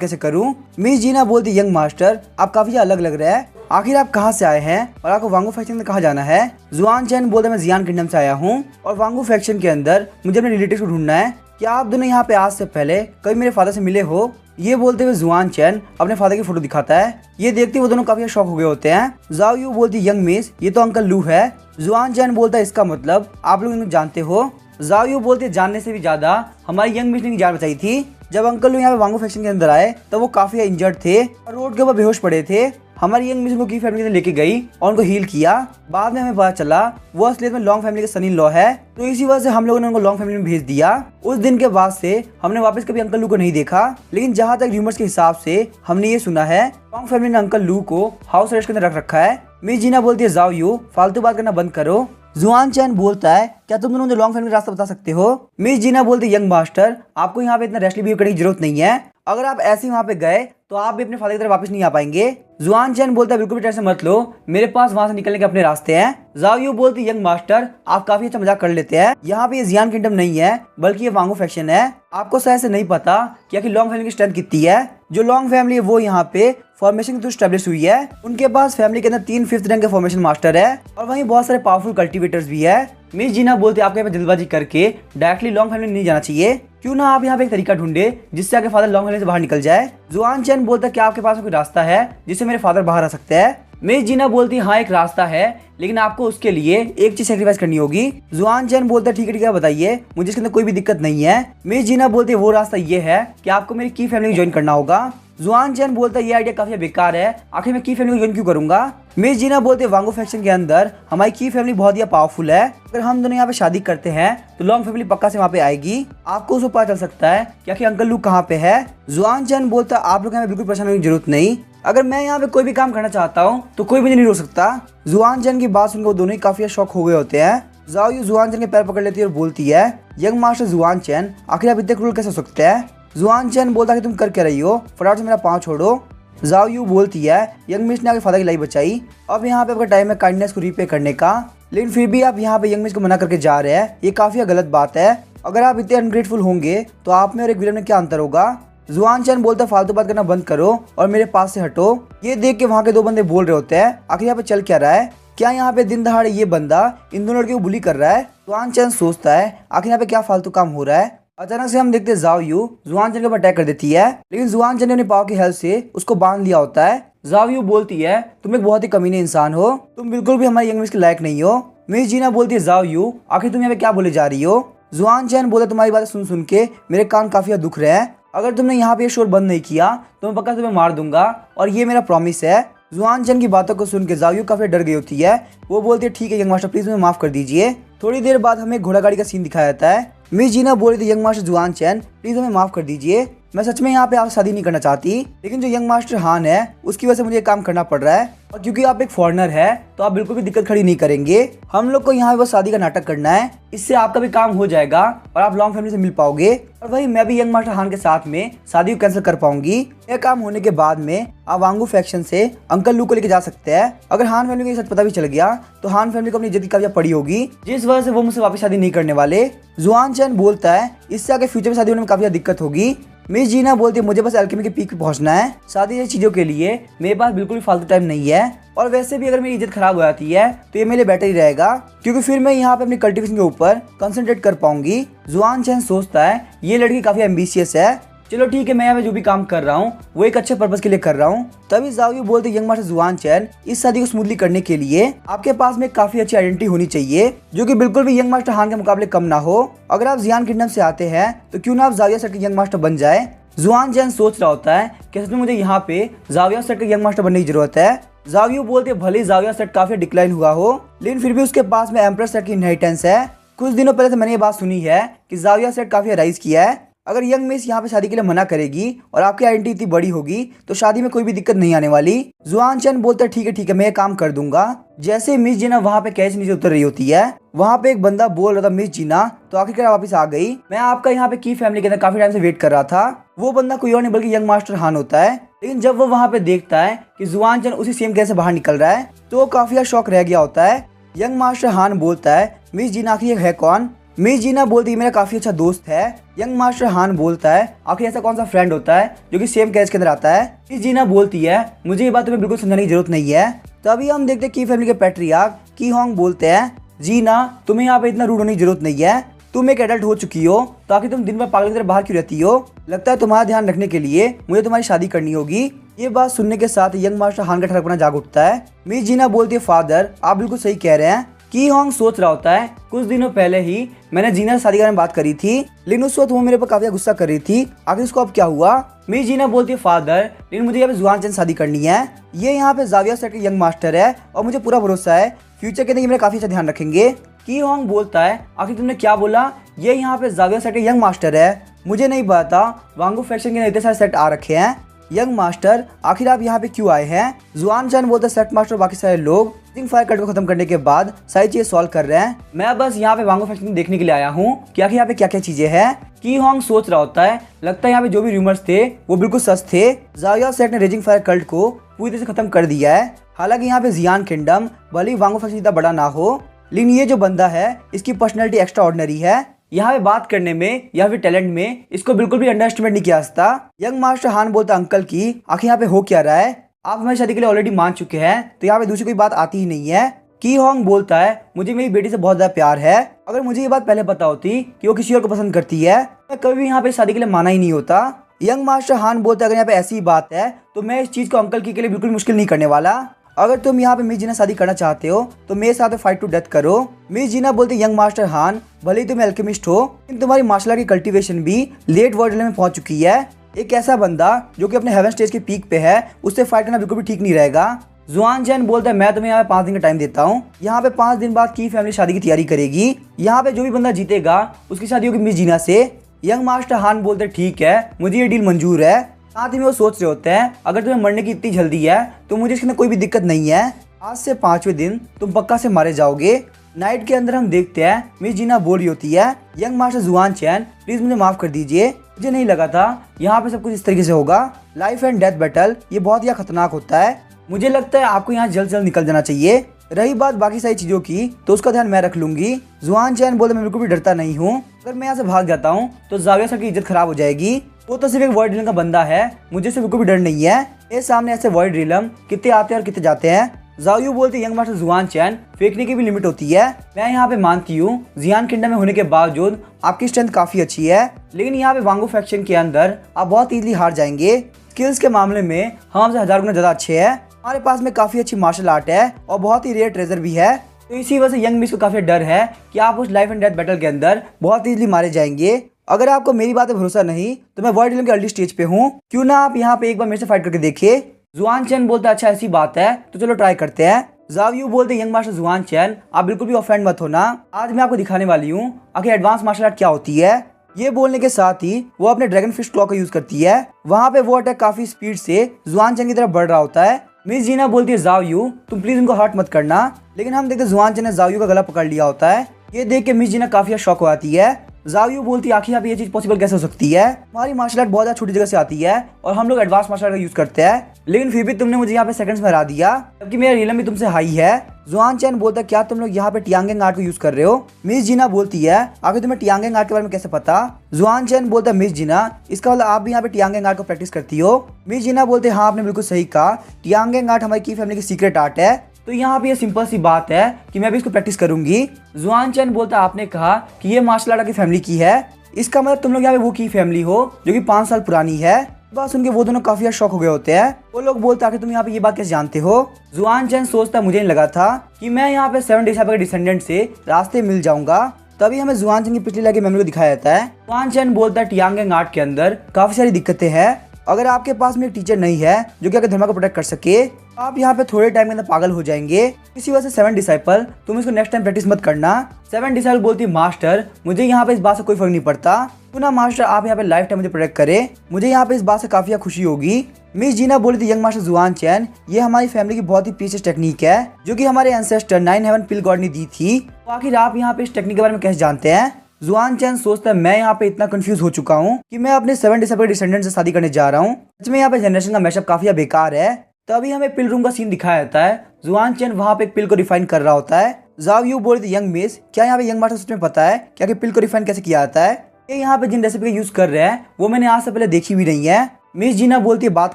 कैसे करूँ। मिस जीना बोलती यंग मास्टर आप काफी अलग लग रहे हैं, आखिर आप कहाँ से आए हैं और आपको वांगू फैक्शन में कहाँ जाना है। जुआन चैन बोलता है मैं जियान किंगडम से आया हूँ और वांगू फैक्शन के अंदर मुझे अपने रिलेटिव को ढूंढना है। क्या आप दोनों यहाँ पे आज से पहले कभी मेरे फादर से मिले हो। ये बोलते हुए जुआन चैन अपने फादर की फोटो दिखाता है। ये देखते वो दोनों काफी शॉक हो गए होते हैं। जाओ यू बोलती यंग मिस ये तो अंकल लू है। जुआन चैन बोलता है इसका मतलब आप लोग इन्हें जानते हो। जाओ यू बोलते जानने से भी ज्यादा हमारी यंग मिस ने जान बचाई थी। जब अंकल लू यहाँ पे वांगू फैक्शन के अंदर आए तो वो काफी इंजर्ड थे और रोड के ऊपर बेहोश पड़े थे। हमारी यंग मिस को की फैमिली ने लेके गई और उनको हील किया। बाद में हमें पता चला वो असलियत में लॉन्ग फैमिली के सन इन लॉ है, तो इसी वजह से हम लोगों ने उनको लॉन्ग फैमिली में भेज दिया। उस दिन के बाद से हमने वापस कभी अंकल लू को नहीं देखा, लेकिन जहाँ तक र्यूमर्स के हिसाब से हमने ये सुना है लॉन्ग फैमिली ने अंकल लू को हाउस अरेस्ट के अंदर रख रखा है। मिस जीना बोलती है जाओ यू फालतू बात करना बंद करो। जुआन चैन बोलता है क्या तुम दोनों मुझे लॉन्ग फैमिली का रास्ता बता सकते हो। मिस जीना बोलती है यंग मास्टर आपको यहाँ पे इतना रैशली बिहेव करने की जरूरत नहीं है, अगर आप ऐसे ही वहाँ पे गए तो आप भी अपने फादर की तरफ वापस नहीं आ पाएंगे। जुआन चैन बोलता है बिल्कुल भी टेंशन मत लो, मेरे पास वहाँ से निकलने के अपने रास्ते हैं। जाओ यू बोलती यंग मास्टर आप काफी अच्छा मजाक कर लेते हैं, यहाँ पे ये जियान किंगडम नहीं है बल्कि ये वांगू फैक्शन है। आपको शायद से नहीं पता कि आखिर लॉन्ग फैमिली की स्ट्रेंथ कितनी है। जो लॉन्ग फैमिली है वो यहाँ पे फॉर्मेशन के थ्रू स्टैब्लिश हुई है। उनके पास फैमिली के अंदर 3 5th रैंक के फॉर्मेशन मास्टर है और वहीं बहुत सारे पावरफुल कल्टीवेटर्स भी है। मिस जीना बोलते आपके यहाँ पे जल्दबाजी करके डायरेक्टली लॉन्ग फैमिली नहीं जाना चाहिए, क्यों ना आप यहाँ पे एक तरीका ढूंढे जिससे आपके फादर लॉन्ग फैमिली से बाहर निकल जाए। जुआन चैन बोलता क्या आपके पास कोई रास्ता है जिससे मेरे फादर बाहर आ सकते हैं। मिस जीना बोलती हाँ एक रास्ता है, लेकिन आपको उसके लिए एक चीज सेक्रीफाइस करनी होगी। जुआन चैन बोलता ठीक है बताइए, मुझे इसके अंदर कोई भी दिक्कत नहीं है। मिस जीना बोलती वो रास्ता ये है कि आपको मेरी की फैमिली ज्वाइन करना होगा। जुआन चैन बोलता ये आइडिया काफी बेकार है, आखिर मैं की फैमिली को ज्वाइन क्यों करूंगा। मिस जीना बोलते वांगू फैक्शन के अंदर हमारी की फैमिली बहुत ही पावरफुल है, अगर हम दोनों यहाँ पे शादी करते हैं तो लॉन्ग फैमिली पक्का से वहाँ पे आएगी, आपको उसको पता चल सकता है कि आखिर अंकल लू कहाँ पे है। जुआन चैन बोलता आप लोग यहाँ पे बिल्कुल परेशान होने की जरूरत नहीं, अगर मैं यहाँ पे कोई भी काम करना चाहता हूँ तो कोई मुझे नहीं रोक सकता। जुआन चैन की बात सुनकर वो दोनों ही काफी शौक हो गए होते हैं। जाओ यू जुआन चैन के पैर पकड़ लेती है और बोलती है यंग मास्टर जुआन चैन आखिर आप इतने क्रूर कैसे हो सकते हैं। जुआन चैन बोलता है कि तुम कर क्या रही हो, फटाफट से मेरा पाँव छोड़ो। जाओ यू बोलती है यंग मिस ने आगे फादर की लाइफ बचाई, अब यहाँ पे आपका टाइम है काइंडनेस को रीपे करने का, लेकिन फिर भी आप यहाँ पे यंग मिस को मना करके जा रहे हैं, ये काफी गलत बात है। अगर आप इतने अनग्रेटफुल होंगे तो आप में और एक विलन में क्या अंतर होगा। जुआन चैन बोलता फालतू बात करना बंद करो और मेरे पास से हटो। ये देख के वहाँ के 2 बंदे बोल रहे होते हैं आखिर यहाँ पे चल क्या रहा है, क्या यहाँ पे दिन दहाड़े ये बंदा इन दोनों लड़कियों को बुली कर रहा है। जुआन चैन सोचता है आखिर यहाँ पे क्या फालतू काम हो रहा है। अचानक से हम देखते जाओ यू जुआन चैन के ऊपर अटैक कर देती है, लेकिन जुआन चैन ने अपनी पाव की हेल्प से उसको बांध लिया होता है। जाओ यू बोलती है तुम एक बहुत ही कमीने इंसान हो, तुम बिल्कुल भी हमारी यंग मिस के लायक नहीं हो। मिस जीना बोलती है जाओ यू आखिर तुम यहाँ पे क्या बोले जा रही हो। जुआन चैन बोलता तुम्हारी बातें सुन सुन के मेरे कान काफी दुख रहे हैं, अगर तुमने यहाँ पे शोर बंद नहीं किया तो मैं पक्का तुम्हें मार दूंगा और ये मेरा प्रॉमिस है। जुआन चैन की बातों को सुन के जाओ यू काफी डर गई होती है, वो बोलती है ठीक है यंग मास्टर प्लीज मुझे माफ कर दीजिए। थोड़ी देर बाद हमें घोड़ा गाड़ी का सीन दिखाया जाता है। मिस जीना बोल रही थी यंग मास्टर जुआन चैन प्लीज हमें माफ कर दीजिए, मैं सच में यहाँ पे आप शादी नहीं करना चाहती, लेकिन जो यंग मास्टर हान है उसकी वजह से मुझे काम करना पड़ रहा है, और क्योंकि आप एक फॉरेनर है तो आप बिल्कुल भी दिक्कत खड़ी नहीं करेंगे। हम लोग को यहाँ पे बस शादी का नाटक करना है, इससे आपका भी काम हो जाएगा और आप लॉन्ग फैमिली से मिल पाओगे, और वही मैं भी यंग मास्टर हान के साथ में शादी को कैंसिल कर पाऊंगी। यह काम होने के बाद में आप वांगू फैक्शन से अंकल लू को लेके जा सकते हैं। अगर हान फैमिली को ये सच पता भी चल गया तो हान फैमिली को अपनी इज्जत की कब्जा पड़ी होगी, जिस वजह से वो मुझसे वापस शादी नहीं करने वाले। जुआन चैन बोलता है इससे आगे फ्यूचर में शादी होने में काफी दिक्कत होगी। मिस जीना बोलती है मुझे बस एल्केमी के पीक पे पहुंचना है, शादी जैसी चीजों के लिए मेरे पास बिल्कुल भी फालतू टाइम नहीं है, और वैसे भी अगर मेरी इज्जत खराब हो जाती है तो ये मेरे लिए बेटर ही रहेगा, क्योंकि फिर मैं यहाँ पे अपनी कल्टीवेशन के ऊपर कंसंट्रेट कर पाऊंगी। जुआन चैन सोचता है ये लड़की काफी एम्बिशियस है, चलो ठीक है मैं यहाँ पे जो भी काम कर रहा हूँ वो एक अच्छे पर्पस के लिए कर रहा हूँ। तभी जाओ यू बोलते यंग मास्टर जुआन चैन इस शादी को स्मूथली करने के लिए आपके पास में काफी अच्छी आइडेंटिटी होनी चाहिए, जो कि बिल्कुल भी यंग मास्टर हान के मुकाबले कम ना हो। अगर आप जियान किंगडम से आते हैं तो क्यों ना आप जाविया सेट के यंग मास्टर बन जाए। जुआन चैन सोच रहा होता है कि सच में मुझे यहाँ पे जाविया सेट के यंग मास्टर बनने की जरूरत है। जावियो बोलते भले जाविया सेट काफी डिक्लाइन हुआ हो, लेकिन फिर भी उसके पास में एम्प्रेस सेट की इनहेरिटेंस है। कुछ दिनों पहले से मैंने ये बात सुनी है कि जाविया सेट काफी राइज किया है, अगर यंग मिस यहाँ पे शादी के लिए मना करेगी और आपकी आइडेंटिटी इतनी बड़ी होगी तो शादी में कोई भी दिक्कत नहीं आने वाली। जुआन चैन बोलता है ठीक है मैं ये काम कर दूंगा। जैसे मिस जीना वहाँ पे कैच नीचे उतर रही होती है, वहाँ पे एक बंदा बोल रहा था मिस जीना तो आखिरकार वापस आ गई, मैं आपका यहाँ पे की फैमिली के अंदर काफी टाइम से वेट कर रहा था। वो बंदा कोई और नहीं बल्कि यंग मास्टर हान होता है। लेकिन जब वो वहाँ पे देखता है कि जुआन चैन उसी सेम केस से बाहर निकल रहा है तो वो काफी शौक रह गया होता है। यंग मास्टर हान बोलता है मिस जीना आखिर है कौन? मिस जीना बोलती है मेरा काफी अच्छा दोस्त है। यंग मास्टर हान बोलता है आखिर ऐसा कौन सा फ्रेंड होता है जो कि सेम कैच के अंदर आता है? मिस जीना बोलती है मुझे ये बात तुम्हें बिल्कुल समझाने की जरूरत नहीं है। तभी हम देखते हैं की फैमिली के पैट्रियार्क की होंग बोलते हैं जीना तुम्हें यहाँ पे इतना रूड होने की जरूरत नहीं है, तुम एक एडल्ट हो चुकी हो तो आखिर तुम दिन भर पागल की तरह बाहर क्यों रहती हो? लगता है तुम्हारा ध्यान रखने के लिए मुझे तुम्हारी शादी करनी होगी। ये बात सुनने के साथ यंग मास्टर हान का ठरकपना जाग उठता है। मिस जीना बोलती है फादर आप बिल्कुल सही कह रहे हैं। की होंग सोच रहा होता है कुछ दिनों पहले ही मैंने जीना से शादी करने में बात करी थी, लेकिन उस वक्त वो मेरे पर काफी गुस्सा कर रही थी, आखिर उसको अब क्या हुआ? मिस जीना बोलती है फादर लेकिन मुझे यहाँ पे जुआन चैन शादी करनी है। ये यहाँ पे जाविया सेट के यंग मास्टर है और मुझे पूरा भरोसा है फ्यूचर के अंदर मेरा काफी अच्छा ध्यान रखेंगे। की होंग बोलता है आखिर तुमने क्या बोला? ये यहाँ पे जाविया सेट के यंग मास्टर है, मुझे नहीं पता वांगू फैक्शन के इतने सारे सेट आ रखे हैं। यंग मास्टर आखिर आप यहाँ पे क्यों आए हैं? जुआन चैन बोलता है सेट मास्टर बाकी सारे लोग रेजिंग फायर कट को खत्म करने के बाद सारी चीजें सॉल्व कर रहे हैं, मैं बस यहाँ पे वांगू फैक्शन देखने के लिए आया हूँ कि आखिर यहाँ पे क्या क्या चीजें हैं। की होंग सोच रहा होता है लगता है यहाँ पे जो भी रूमर्स थे वो बिल्कुल सच थे, जाविया सेट ने रेजिंग फायर कल्ट को पूरी तरह से खत्म कर दिया है। हालांकि यहाँ पे जियान किंगडम भले ही वांगू फैक्शन इतना बड़ा ना हो लेकिन ये जो बंदा है इसकी पर्सनैलिटी एक्स्ट्रा ऑर्डिनरी है, यहाँ पे बात करने में या फिर टैलेंट में इसको बिल्कुल भी अंडर एस्टिमेट नहीं किया जाता। यंग मास्टर हान बोलता अंकल की आखिर यहाँ पे हो क्या रहा है? आप हमारी शादी के लिए ऑलरेडी मान चुके हैं तो यहाँ पे दूसरी कोई बात आती ही नहीं है। की होंग बोलता है मुझे मेरी बेटी से बहुत ज्यादा प्यार है, अगर मुझे ये बात पहले पता होती कि वो किसी और को पसंद करती है मैं कभी भी यहाँ पे शादी के लिए माना ही नहीं होता। यंग मास्टर हान बोलता है अगर यहाँ पे ऐसी बात है तो मैं इस चीज को अंकल की के लिए बिल्कुल मुश्किल नहीं करने वाला। अगर तुम यहाँ पे मिस जीना शादी करना चाहते हो तो मेरे साथ फाइट टू डेथ करो। मिस जीना बोलते यंग मास्टर हान भले ही तुम एल्केमिस्ट हो लेकिन तुम्हारी मार्शल आर्ट की कल्टीवेशन भी लेट वर्ल्ड में पहुंच चुकी है। एक ऐसा बंदा जो कि अपने हेवन स्टेज के पीक पे है उससे फाइट करना बिल्कुल भी ठीक नहीं रहेगा। जुआन चैन बोलता है मैं तुम्हें यहाँ पे 5 दिन का टाइम देता हूँ, यहाँ पे 5 दिन बाद की फैमिली शादी की तैयारी करेगी, यहाँ पे जो भी बंदा जीतेगा उसकी शादी होगी मिस जीना से। यंग मास्टर हान बोलते ठीक है मुझे ये डील मंजूर है। साथ ही में वो सोच रहे होते हैं अगर तुम्हें मरने की इतनी जल्दी है तो मुझे इसके अंदर कोई भी दिक्कत नहीं है, आज से 5वें दिन तुम पक्का से मारे जाओगे। नाइट के अंदर हम देखते हैं मिस जीना बोल रही होती है यंग मास्टर जुआन चैन प्लीज मुझे माफ कर दीजिए, मुझे नहीं लगा था यहाँ पे सब कुछ इस तरीके से होगा। लाइफ एंड डेथ बैटल ये बहुत ही खतरनाक होता है, मुझे लगता है आपको यहाँ जल्द से जल्द निकल जाना चाहिए। रही बात बाकी सारी चीजों की तो उसका ध्यान मैं रख लूंगी। जुआन चैन बोलते मैं बिल्कुल भी डरता नहीं हूँ, अगर मैं यहाँ से भाग जाता हूँ तो जाविया सर की इज्जत खराब हो जाएगी, वो तो सिर्फ एक वर्ड ड्रिलम का बंदा है, मुझे से बिल्कुल भी डर नहीं है। मेरे सामने ऐसे वर्ड ड्रिलम कितने आते हैं और कितने जाते हैं। जाओयू बोलते यंग मास्टर जुआन चैन फेंकने की भी लिमिट होती है, मैं यहाँ पे मानती हूँ जियान किंगडम में होने के बावजूद आपकी स्ट्रेंथ काफी अच्छी है, लेकिन यहाँ पे वांगू फैक्शन के अंदर आप बहुत इजीली हार जाएंगे। स्किल्स के मामले में हम हमसे 1000 गुना ज्यादा अच्छे हैं, हमारे पास में काफी अच्छी मार्शल आर्ट है और बहुत ही रेयर ट्रेजर भी है, तो इसी वजह से यंग मिस को काफी डर है कि आप उस लाइफ एंड डेथ बैटल के अंदर बहुत इजीली मारे जाएंगे। अगर आपको मेरी बात पे भरोसा नहीं तो मैं वर्ल्ड ड्रिलम के अर्ली स्टेज पे हूँ, क्यों ना आप यहाँ पे एक बार मेरे से फाइट करके देखिए। जुआन चैन बोलता है अच्छा ऐसी बात है तो चलो ट्राई करते हैं। जावियू बोलते यंग मास्टर जुआन चैन आप बिल्कुल भी ऑफेंड मत होना, आज मैं आपको दिखाने वाली हूँ आखिर एडवांस मार्शल आर्ट क्या होती है। ये बोलने के साथ ही वो अपने ड्रैगन फिस्ट क्लॉ का यूज करती है, वहाँ पे वो अटैक काफी स्पीड से जुआन चैन की तरफ बढ़ रहा होता है। मिस जीना बोलती है जावियू तुम प्लीज उनको हर्ट मत करना, लेकिन हम देखते जुआन चैन ने जावियू का गला पकड़ लिया होता है। ये देख के मिस जीना काफी शॉक हो जाती है। जावियू बोलती है आखिर यहाँ पे ये चीज पॉसिबल कैसे हो सकती है, हमारी मार्शल आर्ट बहुत ज्यादा छोटी जगह से आती है और हम लोग एडवांस मार्शल आर्ट का यूज करते हैं, लेकिन फिर भी तुमने मुझे यहाँ पे सेकंड्स में हरा दिया, जबकि मेरा रिलम भी तुमसे हाई है। जुआन चैन बोलता है क्या तुम लोग यहाँ पे टियांगेंग आर्ट को यूज कर रहे हो। मिस जीना बोलती है आखिर तुम्हें टियांगेंग आर्ट के बारे में कैसे पता। जुआन चैन बोलता है मिस जीना इसका मतलब आप भी यहाँ पे टियांगेंग आर्ट को प्रैक्टिस करती हो। मिस जीना बोलते हाँ आपने बिल्कुल सही कहा, टियांगेंग आर्ट हमारी की फैमिली की सीक्रेट आर्ट है, तो यहाँ पे ये सिंपल सी बात है कि मैं भी इसको प्रैक्टिस करूंगी। जुआन चैन बोलता है आपने कहा कि ये मार्शल आर्ट की फैमिली की है, इसका मतलब तुम लोग यहाँ पे वो की फैमिली हो जो कि 5 साल पुरानी है। बात सुन के वो दोनों काफी शॉक हो गए होते हैं, वो लोग बोलते हैं कि तुम यहाँ पे ये बात कैसे जानते हो। जुआन चैन सोचता मुझे नहीं लगा था कि मैं यहाँ पे 7 डिसाइबर के डिसेंडेंट से रास्ते मिल जाऊंगा। तभी हमें जुआन चैन की पिछली लाइफ की मेमोरी को दिखाया जाता है। जुआन चैन बोलता है टियांगेंग आर्ट के अंदर काफी सारी दिक्कतें हैं, अगर आपके पास में एक टीचर नहीं है जो कि आपके धर्म को प्रोटेक्ट कर सके, तो आप यहाँ पे थोड़े टाइम के अंदर पागल हो जाएंगे। इसी वजह से 7 डिसाइपल तुम इसको नेक्स्ट टाइम प्रैक्टिस मत करना। 7 डिसाइपल बोलती मास्टर मुझे यहाँ पे इस बात से कोई फर्क नहीं पड़ता, तो ना मास्टर आप यहाँ पे लाइफ टाइम मुझे प्रोटेक्ट करे, मुझे यहाँ पे इस बात से काफी खुशी होगी। मिस जीना बोली थी यंग मास्टर जुआन चैन, ये हमारी फैमिली की बहुत ही प्रीशियस टेक्निक है जो कि हमारे एंसेस्टर 9 हेवन पिल गॉड ने दी थी। तो आखिर आप यहाँ पे इस टेक्निक के बारे में कैसे जानते हैं? जुआन चैन सोचता है मैं यहाँ पे इतना कंफ्यूज हो चुका हूँ कि मैं अपने 7 डिसाइपल डिसेंडेंट से शादी करने जा रहा हूँ। सच में यहाँ पे जनरेशन का मैशअप काफी बेकार है। तभी हमें पिल रूम का सीन दिखाया जाता है। जुआन चैन वहाँ पे एक पिल को रिफाइन कर रहा होता है। जाओ यू बोली थी यंग मिस, क्या यहाँ पे यंग मास्टर सच में पता है क्या कि पिल को रिफाइन कैसे किया जाता है? ये यहाँ पे जिन रेसिपी का यूज कर रहे हैं वो मैंने आज से पहले देखी भी नहीं है। मिस जीना बोलती है बात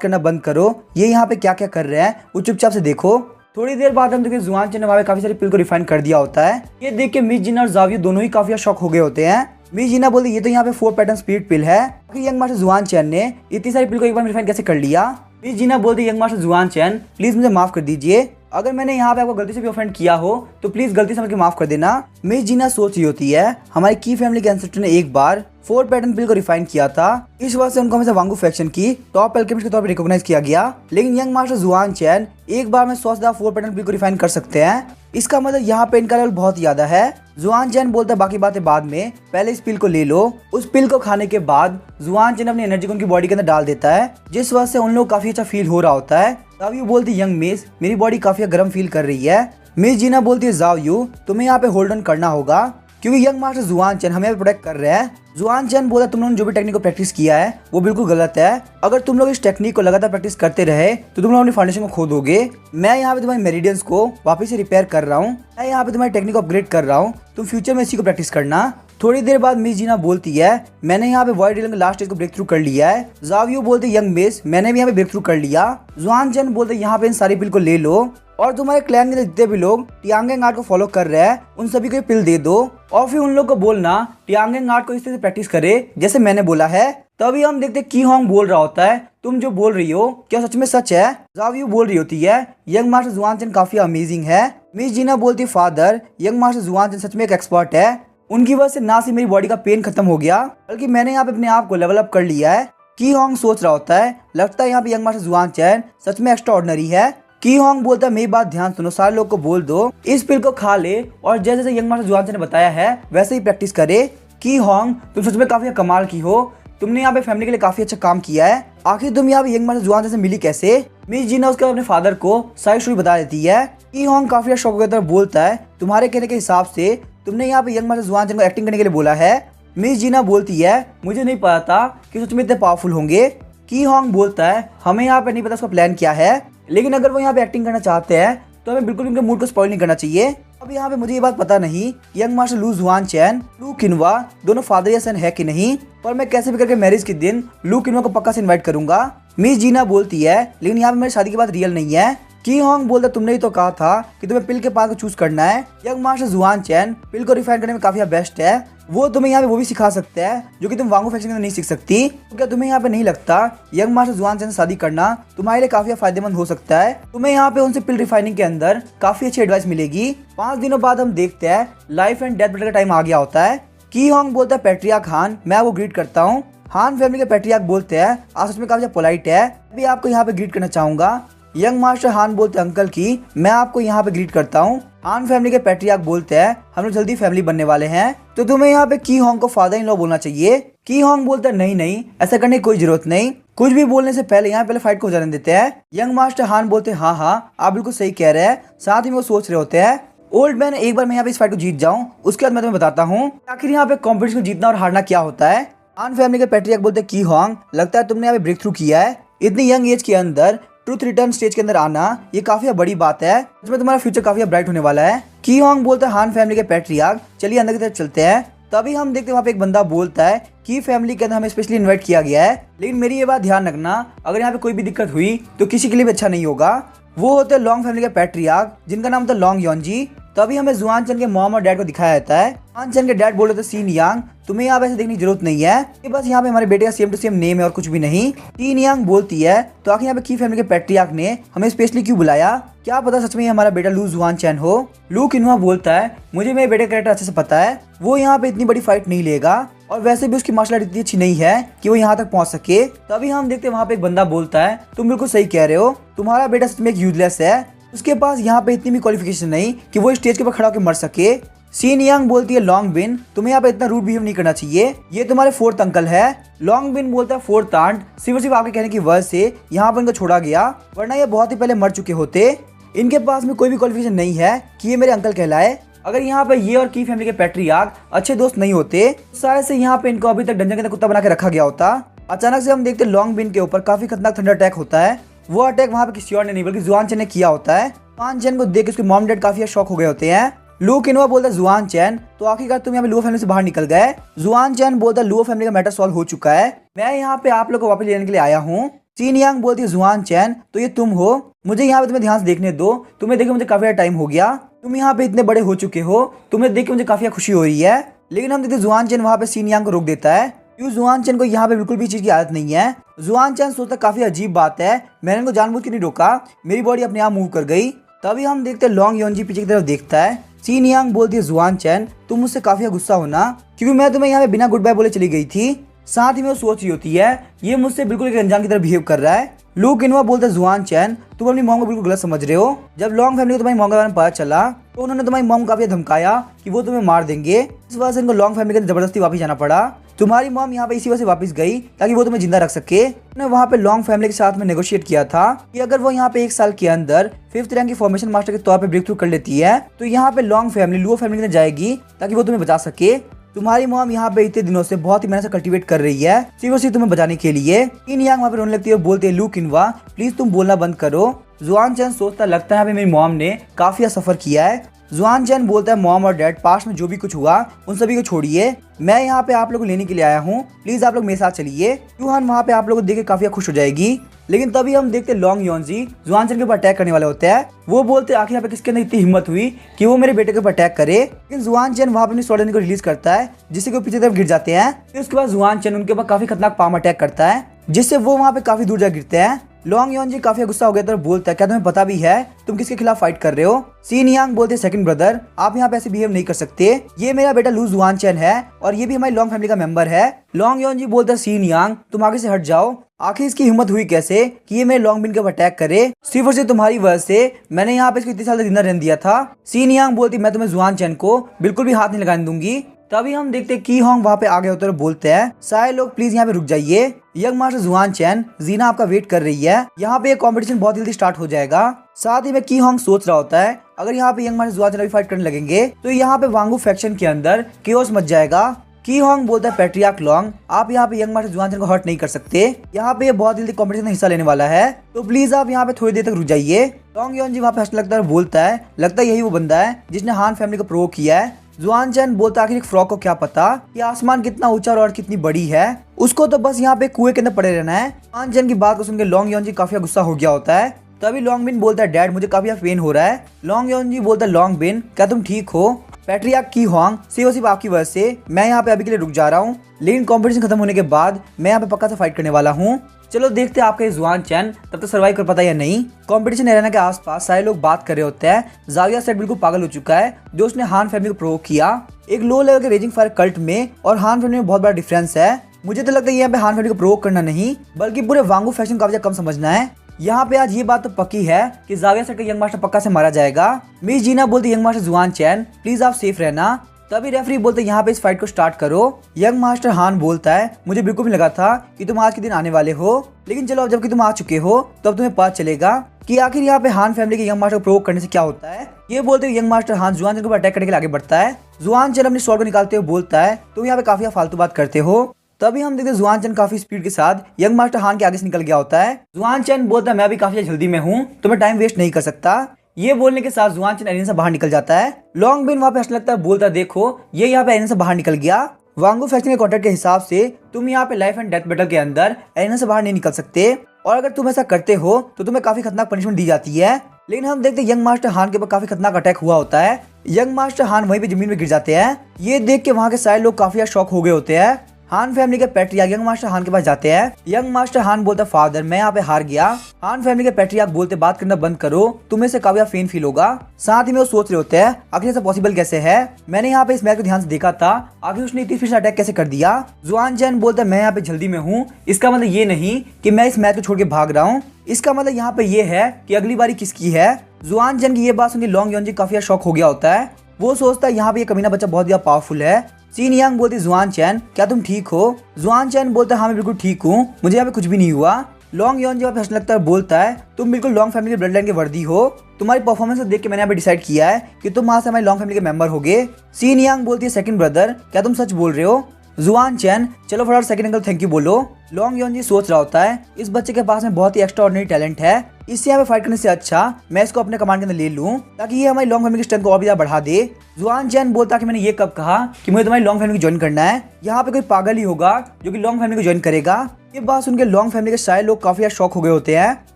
करना बंद करो, ये यहाँ पे क्या क्या कर रहे हैं वो चुपचाप से देखो। थोड़ी देर बाद हम देखिए जुआन चैन ने वहाँ पे काफी सारी पिल को रिफाइन कर दिया होता है। ये देख के मिस जीना और जावियो दोनों ही काफी शॉक हो गए होते हैं। मिस जीना बोलती ये तो यहाँ पे 4 पैटर्न स्पीड पिल है, यंग मास्टर जुआन चैन ने इतनी सारी पिल को एक बार रिफाइन कैसे कर लिया? मिस जीना बोलती यंग मास्टर जुआन चैन प्लीज मुझे माफ कर दीजिए, अगर मैंने यहाँ पे आपको गलती से भी ऑफेंड किया हो तो प्लीज गलती समझ के माफ कर देना। मिस जीना सोच रही होती है हमारी की फैमिली के एंसेस्टर ने एक बार 4 पैटर्न पिल को रिफाइन किया था, इस वजह से उनको हमेशा वांगू फैक्शन की टॉप एल्केमिस्ट के तौर पर रिकॉग्नाइज किया गया। लेकिन यंग मास्टर जुआन चैन एक बार में 100 से 4 पैटर्न पिल को रिफाइन कर सकते हैं, इसका मतलब यहाँ पे इनका लेवल बहुत ज्यादा है। जुआन चैन बोलता है बाकी बातें बाद में, पहले इस पिल को ले लो। उस पिल को खाने के बाद जुआन चैन अपनी एनर्जी को उनकी बॉडी के अंदर डाल देता है, जिस वजह से उन लोग काफी अच्छा फील हो रहा होता है। जावियो बोलती यंग मिस मेरी बॉडी काफी गर्म फील कर रही है। मिस जीना बोलती है जावियो तुम्हें यहाँ पे होल्ड ऑन करना होगा क्योंकि यंग मास्टर जुआन चैन हमें प्रोटेक्ट कर रहे हैं। जुआन चैन बोला तुम लोगों ने जो भी टेक्निक को प्रैक्टिस किया है वो बिल्कुल गलत है, अगर तुम लोग इस टेक्निक को लगातार प्रैक्टिस करते रहे तो तुम लोग अपनी फाउंडेशन को खो दोगे। मैं यहाँ पे तुम्हारे मेरिडियंस को वापस से रिपेयर कर रहा हूँ, मैं यहाँ पे तुम्हारी टेक्निक को अपग्रेड कर रहा हूँ, तुम फ्यूचर में इसी को प्रैक्टिस करना। थोड़ी देर बाद मिस जीना बोलती है मैंने यहाँ पे वॉइड रियल के लास्ट स्टेज को ब्रेक थ्रू कर लिया है। जावियो बोलते यंग मिस मैंने भी यहाँ पे ब्रेक थ्रू कर लिया। जुआन चैन बोलते यहाँ पे इन सारी पिल को ले लो और तुम्हारे क्लैन के जितने भी लोग टियांगेंग आर्ट को फॉलो कर रहे हैं उन सभी को ये पिल दे दो और फिर उन लोग को बोलना टियांगेंग आर्ट को इस तरह से प्रैक्टिस करे जैसे मैंने बोला है। तभी हम देखते की होंग बोल रहा होता है तुम जो बोल रही हो क्या सच में सच है? जावियो बोल रही होती है यंग मास्टर जुआन चैन काफी अमेजिंग है। मिस जीना बोलती है फादर यंग मास्टर जुआन चैन सच में एक एक्सपर्ट है, उनकी वजह से ना सिर्फ मेरी बॉडी का पेन खत्म हो गया बल्कि मैंने यहाँ पे अपने आप को लेवल अप कर लिया है। की होंग सोच रहा होता है लगता है यहाँ पे यंग मास्टर जुआन चैन सच में एक्स्ट्रा ऑर्डिनरी है। की होंग बोलता है मेरी बात ध्यान सुनो, सारे लोग को बोल दो इस पिल को खा ले और जैसे जैसे यंग मास्टर जुआन चैन ने बताया है वैसे ही प्रैक्टिस करे। की होंग तुम सच में काफी कमाल की हो, तुमने यहाँ पे फैमिली के लिए काफी अच्छा काम किया है, आखिर तुम यहाँ पे यंग मास्टर जुआन चैन से मिली कैसे? मिस जीना उसके अपने फादर को सारी स्टोरी बता देती है। की होंग काफी शौक की तरह बोलता है तुम्हारे कहने के हिसाब से तुमने यहाँ पे यंग मास्टर जुआन चैन को एक्टिंग करने के लिए बोला है। मिस जीना बोलती है मुझे नहीं पता था कि सच में इतने पावरफुल होंगे। की होंग बोलता है हमें यहाँ पे नहीं पता उसका प्लान क्या है, लेकिन अगर वो यहाँ पे एक्टिंग करना चाहते हैं तो हमें बिल्कुल उनके मूड को स्पॉइल नहीं करना चाहिए। अब यहाँ पे मुझे ये बात पता नहीं यंग मास्टर लू जुआन चैन लू किनवा दोनों फादर या सन है कि नहीं, पर मैं कैसे भी करके मैरिज के दिन लू किनवा को पक्का से इन्वाइट करूंगा। मिस जीना बोलती है लेकिन यहाँ पे मेरी शादी की बात रियल नहीं है। की होंग बोलता तुमने ही तो कहा था कि तुम्हें पिल के पास को चूज करना है। यंग मास्टर जुआन चैन पिल को रिफाइन करने में काफी बेस्ट है, वो तुम्हें यहाँ पे वो भी सिखा सकते हैं जो कि तुम वांगू फैक्शन के अंदर नहीं सीख सकती। तो क्या तुम्हें यहाँ पे नहीं लगता यंग मास्टर जुआन चैन से शादी करना तुम्हारे लिए काफी फायदेमंद हो सकता है? तुम्हें यहाँ पे उनसे पिल रिफाइनिंग के अंदर काफी अच्छी एडवाइस मिलेगी। 5 दिनों बाद हम देखते हैं लाइफ एंड डेथ बैटल का टाइम आ गया होता है। की होंग बोलता है पैट्रियार्क हान मैं वो ग्रीट करता हूँ। हान फैमिली के पैट्रियार्क बोलते हैं आज उसमें काफी पोलाइट है, अभी आपको यहाँ पे ग्रीट करना चाहूंगा। यंग मास्टर हान बोलते हैं अंकल की मैं आपको यहाँ पे ग्रीट करता हूँ। हान फैमिली के पैट्रियार्क बोलते हैं हम लोग जल्दी फैमिली बनने वाले हैं तो तुम्हें यहाँ पे की होंग को फादर इन लॉ बोलना चाहिए। की होंग बोलता है नहीं नहीं ऐसा करने की कोई जरूरत नहीं, कुछ भी बोलने से पहले यहाँ पहले फाइट को जाने देते हैं। यंग मास्टर हान बोलते हैं हाँ आप बिल्कुल सही कह रहे हैं, साथ ही वो सोच रहे होते हैं ओल्ड मैन एक बार मैं यहाँ पे इस फाइट को जीत जाऊँ उसके बाद मैं तुम्हें बताता हूँ आखिर यहाँ पे कॉम्पिटिशन को जीतना और हारना क्या होता है। हान फैमिली के पैट्रियार्क बोलते हैं की होंग लगता है तुमने यहाँ पे ब्रेक थ्रू किया है, इतनी यंग एज के अंदर ट्रूथ रिटर्न स्टेज के अंदर आना ये काफी बड़ी बात है, इसमें तुम्हारा फ्यूचर काफी ब्राइट होने वाला है। की होंग बोलता है हान फैमिली के पैट्रियार्क चलिए अंदर की तरफ चलते हैं। तभी हम देखते हैं वहाँ पे एक बंदा बोलता है की फैमिली के अंदर हमें स्पेशली इन्वाइट किया गया है, लेकिन मेरी ये बात ध्यान रखना अगर यहाँ पे कोई भी दिक्कत हुई तो किसी के लिए भी अच्छा नहीं होगा। वो होते हैं लॉन्ग फैमिली के पैट्रियार्क जिनका नाम था लॉन्ग योंजी। तभी हमें जुआन चैन के मॉम और डैड को दिखाया जाता है। जुआन चैन के डैड बोल रहे थे सीन यांग, तुम्हें यहाँ पे ऐसे देखने की जरूरत नहीं है, कि बस यहाँ पे हमारे बेटे का सेम टू सेम नेम है और कुछ भी नहीं। सीन यांग बोलती है तो आखिर यहाँ पे की फैमिली के पैट्रियार्क ने हमें स्पेशली क्यों बुलाया, क्या पता सच में ये हमारा बेटा लू जुआन चैन हो। लू किन्हुआ बोलता है मुझे मेरे बेटे का कैरेक्टर अच्छे से पता है, वो यहाँ पे इतनी बड़ी फाइट नहीं लेगा और वैसे भी उसकी मार्शल आर्ट इतनी अच्छी नहीं है कि वो यहाँ तक पहुँच सके। तभी हम देखते हैं वहाँ पे एक बंदा बोलता है तुम बिल्कुल सही कह रहे हो, तुम्हारा बेटा सच में एक यूजलेस है, उसके पास यहाँ पे इतनी भी क्वालिफिकेशन नहीं कि वो स्टेज के ऊपर खड़ा होकर मर सके। सीन यांग बोलती है लॉन्ग बिन, तुम्हें यहाँ पे इतना रूड बिहेव नहीं करना चाहिए, ये तुम्हारे फोर्थ अंकल है। लॉन्ग बिन बोलता है फोर्थ आंट, सिर्फ आपके कहने की वजह से यहाँ पर इनको छोड़ा गया, वरना ये बहुत ही पहले मर चुके होते, इनके पास में कोई भी क्वालिफिकेशन नहीं है कि ये मेरे अंकल कहलाए। अगर यहाँ पे ये और की फैमिली के पैट्रियार्क अच्छे दोस्त नहीं होते, शायद से यहाँ पे इनको अभी तक डंजन के अंदर कुत्ता बना के रखा गया होता। अचानक से हम देखते लॉन्ग बिन के ऊपर काफी खतरनाक थंडर अटैक होता है। वो अटैक वहाँ पे किसी और ने नहीं बल्कि जुआन चैन ने किया होता है। जुआन चैन को देख के उसके मॉम डैड काफी शॉक हो गए होते हैं। लू किन्हुआ बोलता है जुआन चैन तो आखिरकार तुम यहाँ पे लुओ फैमिली से बाहर निकल गए। जुआन चैन बोलता है लुओ फैमिली का मैटर सॉल्व हो चुका है, मैं यहाँ पे आप लोग को वापस लेने के लिए आया हूँ। सीन यांग बोलती है जुआन चैन तो ये तुम हो, मुझे यहाँ पे तुम्हें ध्यान से देखने दो, तुम्हें देखे मुझे काफी टाइम हो गया, तुम यहाँ पे इतने बड़े हो चुके हो, तुम्हें देख के मुझे काफी खुशी हो रही है। लेकिन हम देखते जुआन चैन वहाँ पे सीन यांग को रोक देता है, क्यों जुआन चैन को यहाँ पे बिल्कुल भी चीज की आदत नहीं है। जुआन चैन सोचता काफी अजीब बात है, मैंने इनको जानबूझ के नहीं रोका, मेरी बॉडी अपने आप मूव कर गई। तभी हम देखते हैं लॉन्ग योनजी पीछे की तरफ देखता है। सीन यांग बोलती है जुआन चैन तुम मुझसे काफी गुस्सा होना, क्योंकि मैं तुम्हें यहाँ पे बिना गुड बाय बोले चली गई थी। साथ ही में वो सोच रही होती है ये मुझसे बिल्कुल एक अनजान की तरह बिहेव कर रहा है। लू किन्हुआ बोलता है जुआन चैन तुम अपनी मॉम को बिल्कुल गलत समझ रहे हो, जब लॉन्ग फैमिली को तुम्हारी मॉम के बारे में पता चला तो उन्होंने तुम्हारी मॉम को काफी धमकाया कि वो तुम्हें मार देंगे, इस वजह से इनको लॉन्ग फैमिली के अंदर जबरदस्ती वापस जाना पड़ा। तुम्हारी मॉम यहाँ पे इसी वजह से वापस गई ताकि वो तुम्हें जिंदा रख सके। उन्होंने वहाँ पे लॉन्ग फैमिली के साथ में नेगोशिएट किया था कि अगर वो यहाँ पे 1 साल के अंदर 5th रैंक की फॉर्मेशन मास्टर के तौर पे ब्रेक थ्रू कर लेती है तो यहाँ पे लॉन्ग फैमिली लुओ फैमिली के अंदर जाएगी ताकि वो तुम्हें बचा सके। तुम्हारी मॉम यहाँ पे इतने दिनों से बहुत ही मेहनत से कल्टीवेट कर रही है सिर्फ और सिर्फ तुम्हें बचाने के लिए। सीन यांग वहाँ पे रोने लगती है, बोलते हैं लू किन्हुआ प्लीज तुम बोलना बंद करो। जुआन चैन सोचता लगता है मेरी मॉम ने काफी सफर किया है। जुआन चैन बोलता है मॉम और डैड पास्ट में जो भी कुछ हुआ उन सभी को छोड़िए, मैं यहाँ पे आप लोगों को लेने के लिए आया हूँ, प्लीज आप लोग मेरे साथ चलिए। यूहान वहाँ पे आप लोगों को देख के काफी खुश हो जाएगी। लेकिन तभी हम देखते लॉन्ग योनजी जुआन चैन के ऊपर अटैक करने वाले होते हैं। वो बोलते आखिर यहाँ पे किसके अंदर इतनी हिम्मत हुई कि वो मेरे बेटे के ऊपर अटैक करे। लेकिन जुआन चैन वहाँ पे अपनी स्वॉर्ड को रिलीज करता है जिससे वो पीछे तरफ गिर जाते हैं। फिर उसके बाद जुआन चैन उनके ऊपर काफी खतरनाक पाम अटैक करता है जिससे वो वहाँ पे काफी दूर जा गिरते हैं। लॉन्ग योनजी काफी गुस्सा हो गया तो बोलता है क्या तुम्हें पता भी है तुम किसके खिलाफ फाइट कर रहे हो। सीन यांग बोलते हैं सेकंड ब्रदर आप यहाँ पे ऐसे बिहेव नहीं कर सकते, ये मेरा बेटा लू जुआन चैन है और ये भी हमारी लॉन्ग फैमिली का मेंबर है। लॉन्ग योनजी बोलता है सीन यांग तुम आगे से हट जाओ, आखिर इसकी हिम्मत हुई कैसे कि ये मेरे लॉन्ग बिन के ऊपर अटैक करे, सिर्फ और सिर्फ तुम्हारी वजह से मैंने यहाँ पे इसको इतने साल तक जिंदा रहने दिया था। सीन यांग बोलती मैं तुम्हें जुआन चैन को बिल्कुल भी हाथ नहीं लगाने दूंगी। तभी हम देखते की होंग वहाँ पे आगे होते और बोलते हैं सारे लोग प्लीज यहाँ पे रुक जाइए, यंग मास्टर जुआन चैन जीना आपका वेट कर रही है, यहाँ पे कंपटीशन बहुत जल्दी स्टार्ट हो जाएगा। साथ ही में की होंग सोच रहा होता है अगर यहाँ पे यंग मास्टर जुआन चैन फाइट करने लगेंगे तो यहाँ पे वांगू फैक्शन के अंदर केओस मच जाएगा। की होंग बोलता है पैट्रियार्क लॉन्ग आप यहाँ पे यंग मास्टर जुआन चैन को हर्ट नहीं कर सकते, यहाँ पे बहुत जल्दी कंपटीशन में हिस्सा लेने वाला है तो प्लीज आप यहाँ पे थोड़ी देर तक रुक जाइए। लॉन्ग योनजी वहाँ पे हंसने लगता है और बोलता है लगता है यही वो बंदा है जिसने हान फैमिली को प्रोवोक किया है। जुआन चैन बोलता आखिर एक फ्रॉक को क्या पता कि आसमान कितना ऊंचा और कितनी बड़ी है, उसको तो बस यहाँ पे कुएं के अंदर पड़े रहना है। जुआन चैन की बात को सुनकर लॉन्ग योनजी काफी गुस्सा हो गया होता है। तभी लॉन्ग बिन बोलता है डैड मुझे काफी पेन हो रहा है। लॉन्ग योनजी बोलता है लॉन्ग बिन क्या तुम ठीक हो, पैट्रियार्क की होंग सिर्फ आपकी वजह से मैं यहाँ पे अभी के लिए रुक जा रहा हूँ, लेकिन कंपटीशन खत्म होने के बाद मैं यहाँ पे पक्का से फाइट करने वाला हूँ। चलो देखते हैं आपका जुआन चैन तब तक सर्वाइव कर पाता है या नहीं। कंपटीशन एरेना के आसपास सारे लोग बात कर रहे होते हैं। जाविया सेट बिल्कुल पागल हो चुका है जो उसने हान फैमिली को प्रोवोक किया एक लो लेवल के रेजिंग फायर कल्ट में और हान फैमिली में बहुत बड़ा डिफरेंस है। मुझे तो लगता है यहाँ पे हान फैमिली को प्रोवोक करना नहीं बल्कि पूरे वांगू फैक्शन काफी कम समझना है। यहाँ पे आज ये बात तो पक्की है कि जाविया सेट का यंग मास्टर पक्का से मारा जाएगा। मिस जीना बोलती यंग मास्टर जुआन चैन प्लीज आप सेफ रहना। तभी रेफरी बोलते यहाँ पे इस फाइट को स्टार्ट करो। यंग मास्टर हान बोलता है मुझे बिल्कुल भी लगा था कि तुम आज के दिन आने वाले हो, लेकिन चलो अब जबकि तुम आ चुके हो तो अब तुम्हें पता चलेगा कि आखिर यहाँ पे हान फैमिली के यंग मास्टर को प्रोवोक करने से क्या होता है। ये बोलते हुए यंग मास्टर हान जुआन चैन के ऊपर अटैक करने के लिए आगे बढ़ता है। जुआन चैन अपनी स्वॉर्ड को निकालते हुए बोलता है तुम यहाँ पे काफी फालतू बात करते हो। तभी हम देखते जुआन चैन काफी स्पीड के साथ यंग मास्टर हान के आगे से निकल गया होता है। जुआन चैन बोलता है मैं भी काफी जल्दी में हूँ तो मैं टाइम वेस्ट नहीं कर सकता। ये बोलने के साथ जुआन चैन एरेना से बाहर निकल जाता है। लॉन्ग बिन वहाँ पे हंसने लगता है बोलता देखो ये यहाँ पे एरेना से बाहर निकल गया। वांगू फैक्शन के कॉन्ट्रैक्ट के हिसाब से तुम यहाँ पे लाइफ एंड डेथ बैटल के अंदर एरेना से बाहर नहीं निकल सकते और अगर तुम ऐसा करते हो तो तुम्हें काफी खतरनाक पनिशमेंट दी जाती है। लेकिन हम देखते हैं यंग मास्टर हान के ऊपर काफी खतरनाक अटैक हुआ होता है। यंग मास्टर हान वहीं पे जमीन में गिर जाते हैं। ये देख के वहाँ के सारे लोग काफी शॉक हो गए होते हैं। हान फैमिली के पैट्रियार्क यंग मास्टर हान के पास जाते हैं। यंग मास्टर हान बोलता है फादर मैं यहाँ पे हार गया। हान फैमिली के पैट्रियार्क बोलते बात करना बंद करो, तुम्हें से काफी फेन फील होगा। साथ ही में वो सोच रहे होते हैं आखिर ऐसा पॉसिबल कैसे है, मैंने यहाँ पे इस मैच को ध्यान से देखा था, आखिर उसने इतनी फिर से अटैक कैसे कर दिया। जुआन चैन बोलता है मैं यहाँ पे जल्दी में हूँ, इसका मतलब ये नहीं कि मैं इस मैच को छोड़ के भाग रहा हूँ, इसका मतलब यहाँ पे ये है कि अगली बारी किसकी है। जुआन चैन की ये बात सुन के लॉन्ग योंजी काफी शॉक हो गया होता है। वो सोचता है यहाँ पे ये कमीना बच्चा बहुत ज्यादा पावरफुल है। सीन यांग बोलती जुआन चैन क्या तुम ठीक हो। जुआन चैन बोलता है हाँ मैं बिल्कुल ठीक हूँ, मुझे यहाँ पे कुछ भी नहीं हुआ। लॉन्ग योंजी यहाँ पे हंसने लगता है, बोलता है तुम बिल्कुल लॉन्ग फैमिली के ब्लड लाइन के वर्दी हो, तुम्हारी परफॉर्मेंस को देख के मैंने यहाँ पे डिसाइड किया है कि तुम वहाँ से हमारी लॉन्ग फैमिली के मेंबर होगे। सीन यांग बोलती है सेकंड ब्रदर क्या तुम सच बोल रहे हो। जुआन चैन चलो फटाफट सेकंड अंकल थैंक यू बोलो। लॉन्ग योंजी सोच रहा होता है इस बच्चे के पास में बहुत ही एक्स्ट्रा ऑर्डिनरी टैलेंट है, इससे यहाँ पे फाइट करने से अच्छा मैं इसको अपने कमांड के अंदर ले लूं ताकि ये हमारी लॉन्ग फैमिली की स्ट्रेंथ को और भी ज्यादा बढ़ा दे। जुआन चैन बोलता कि मैंने ये कब कहा कि मुझे तुम्हारी लॉन्ग फैमिली को ज्वाइन करना है, यहाँ पे कोई पागल ही होगा जो कि लॉन्ग फैमिली को ज्वाइन करेगा। ये बात सुनकर लॉन्ग फैमिली के सारे लोग काफी शॉक हो गए होते हैं।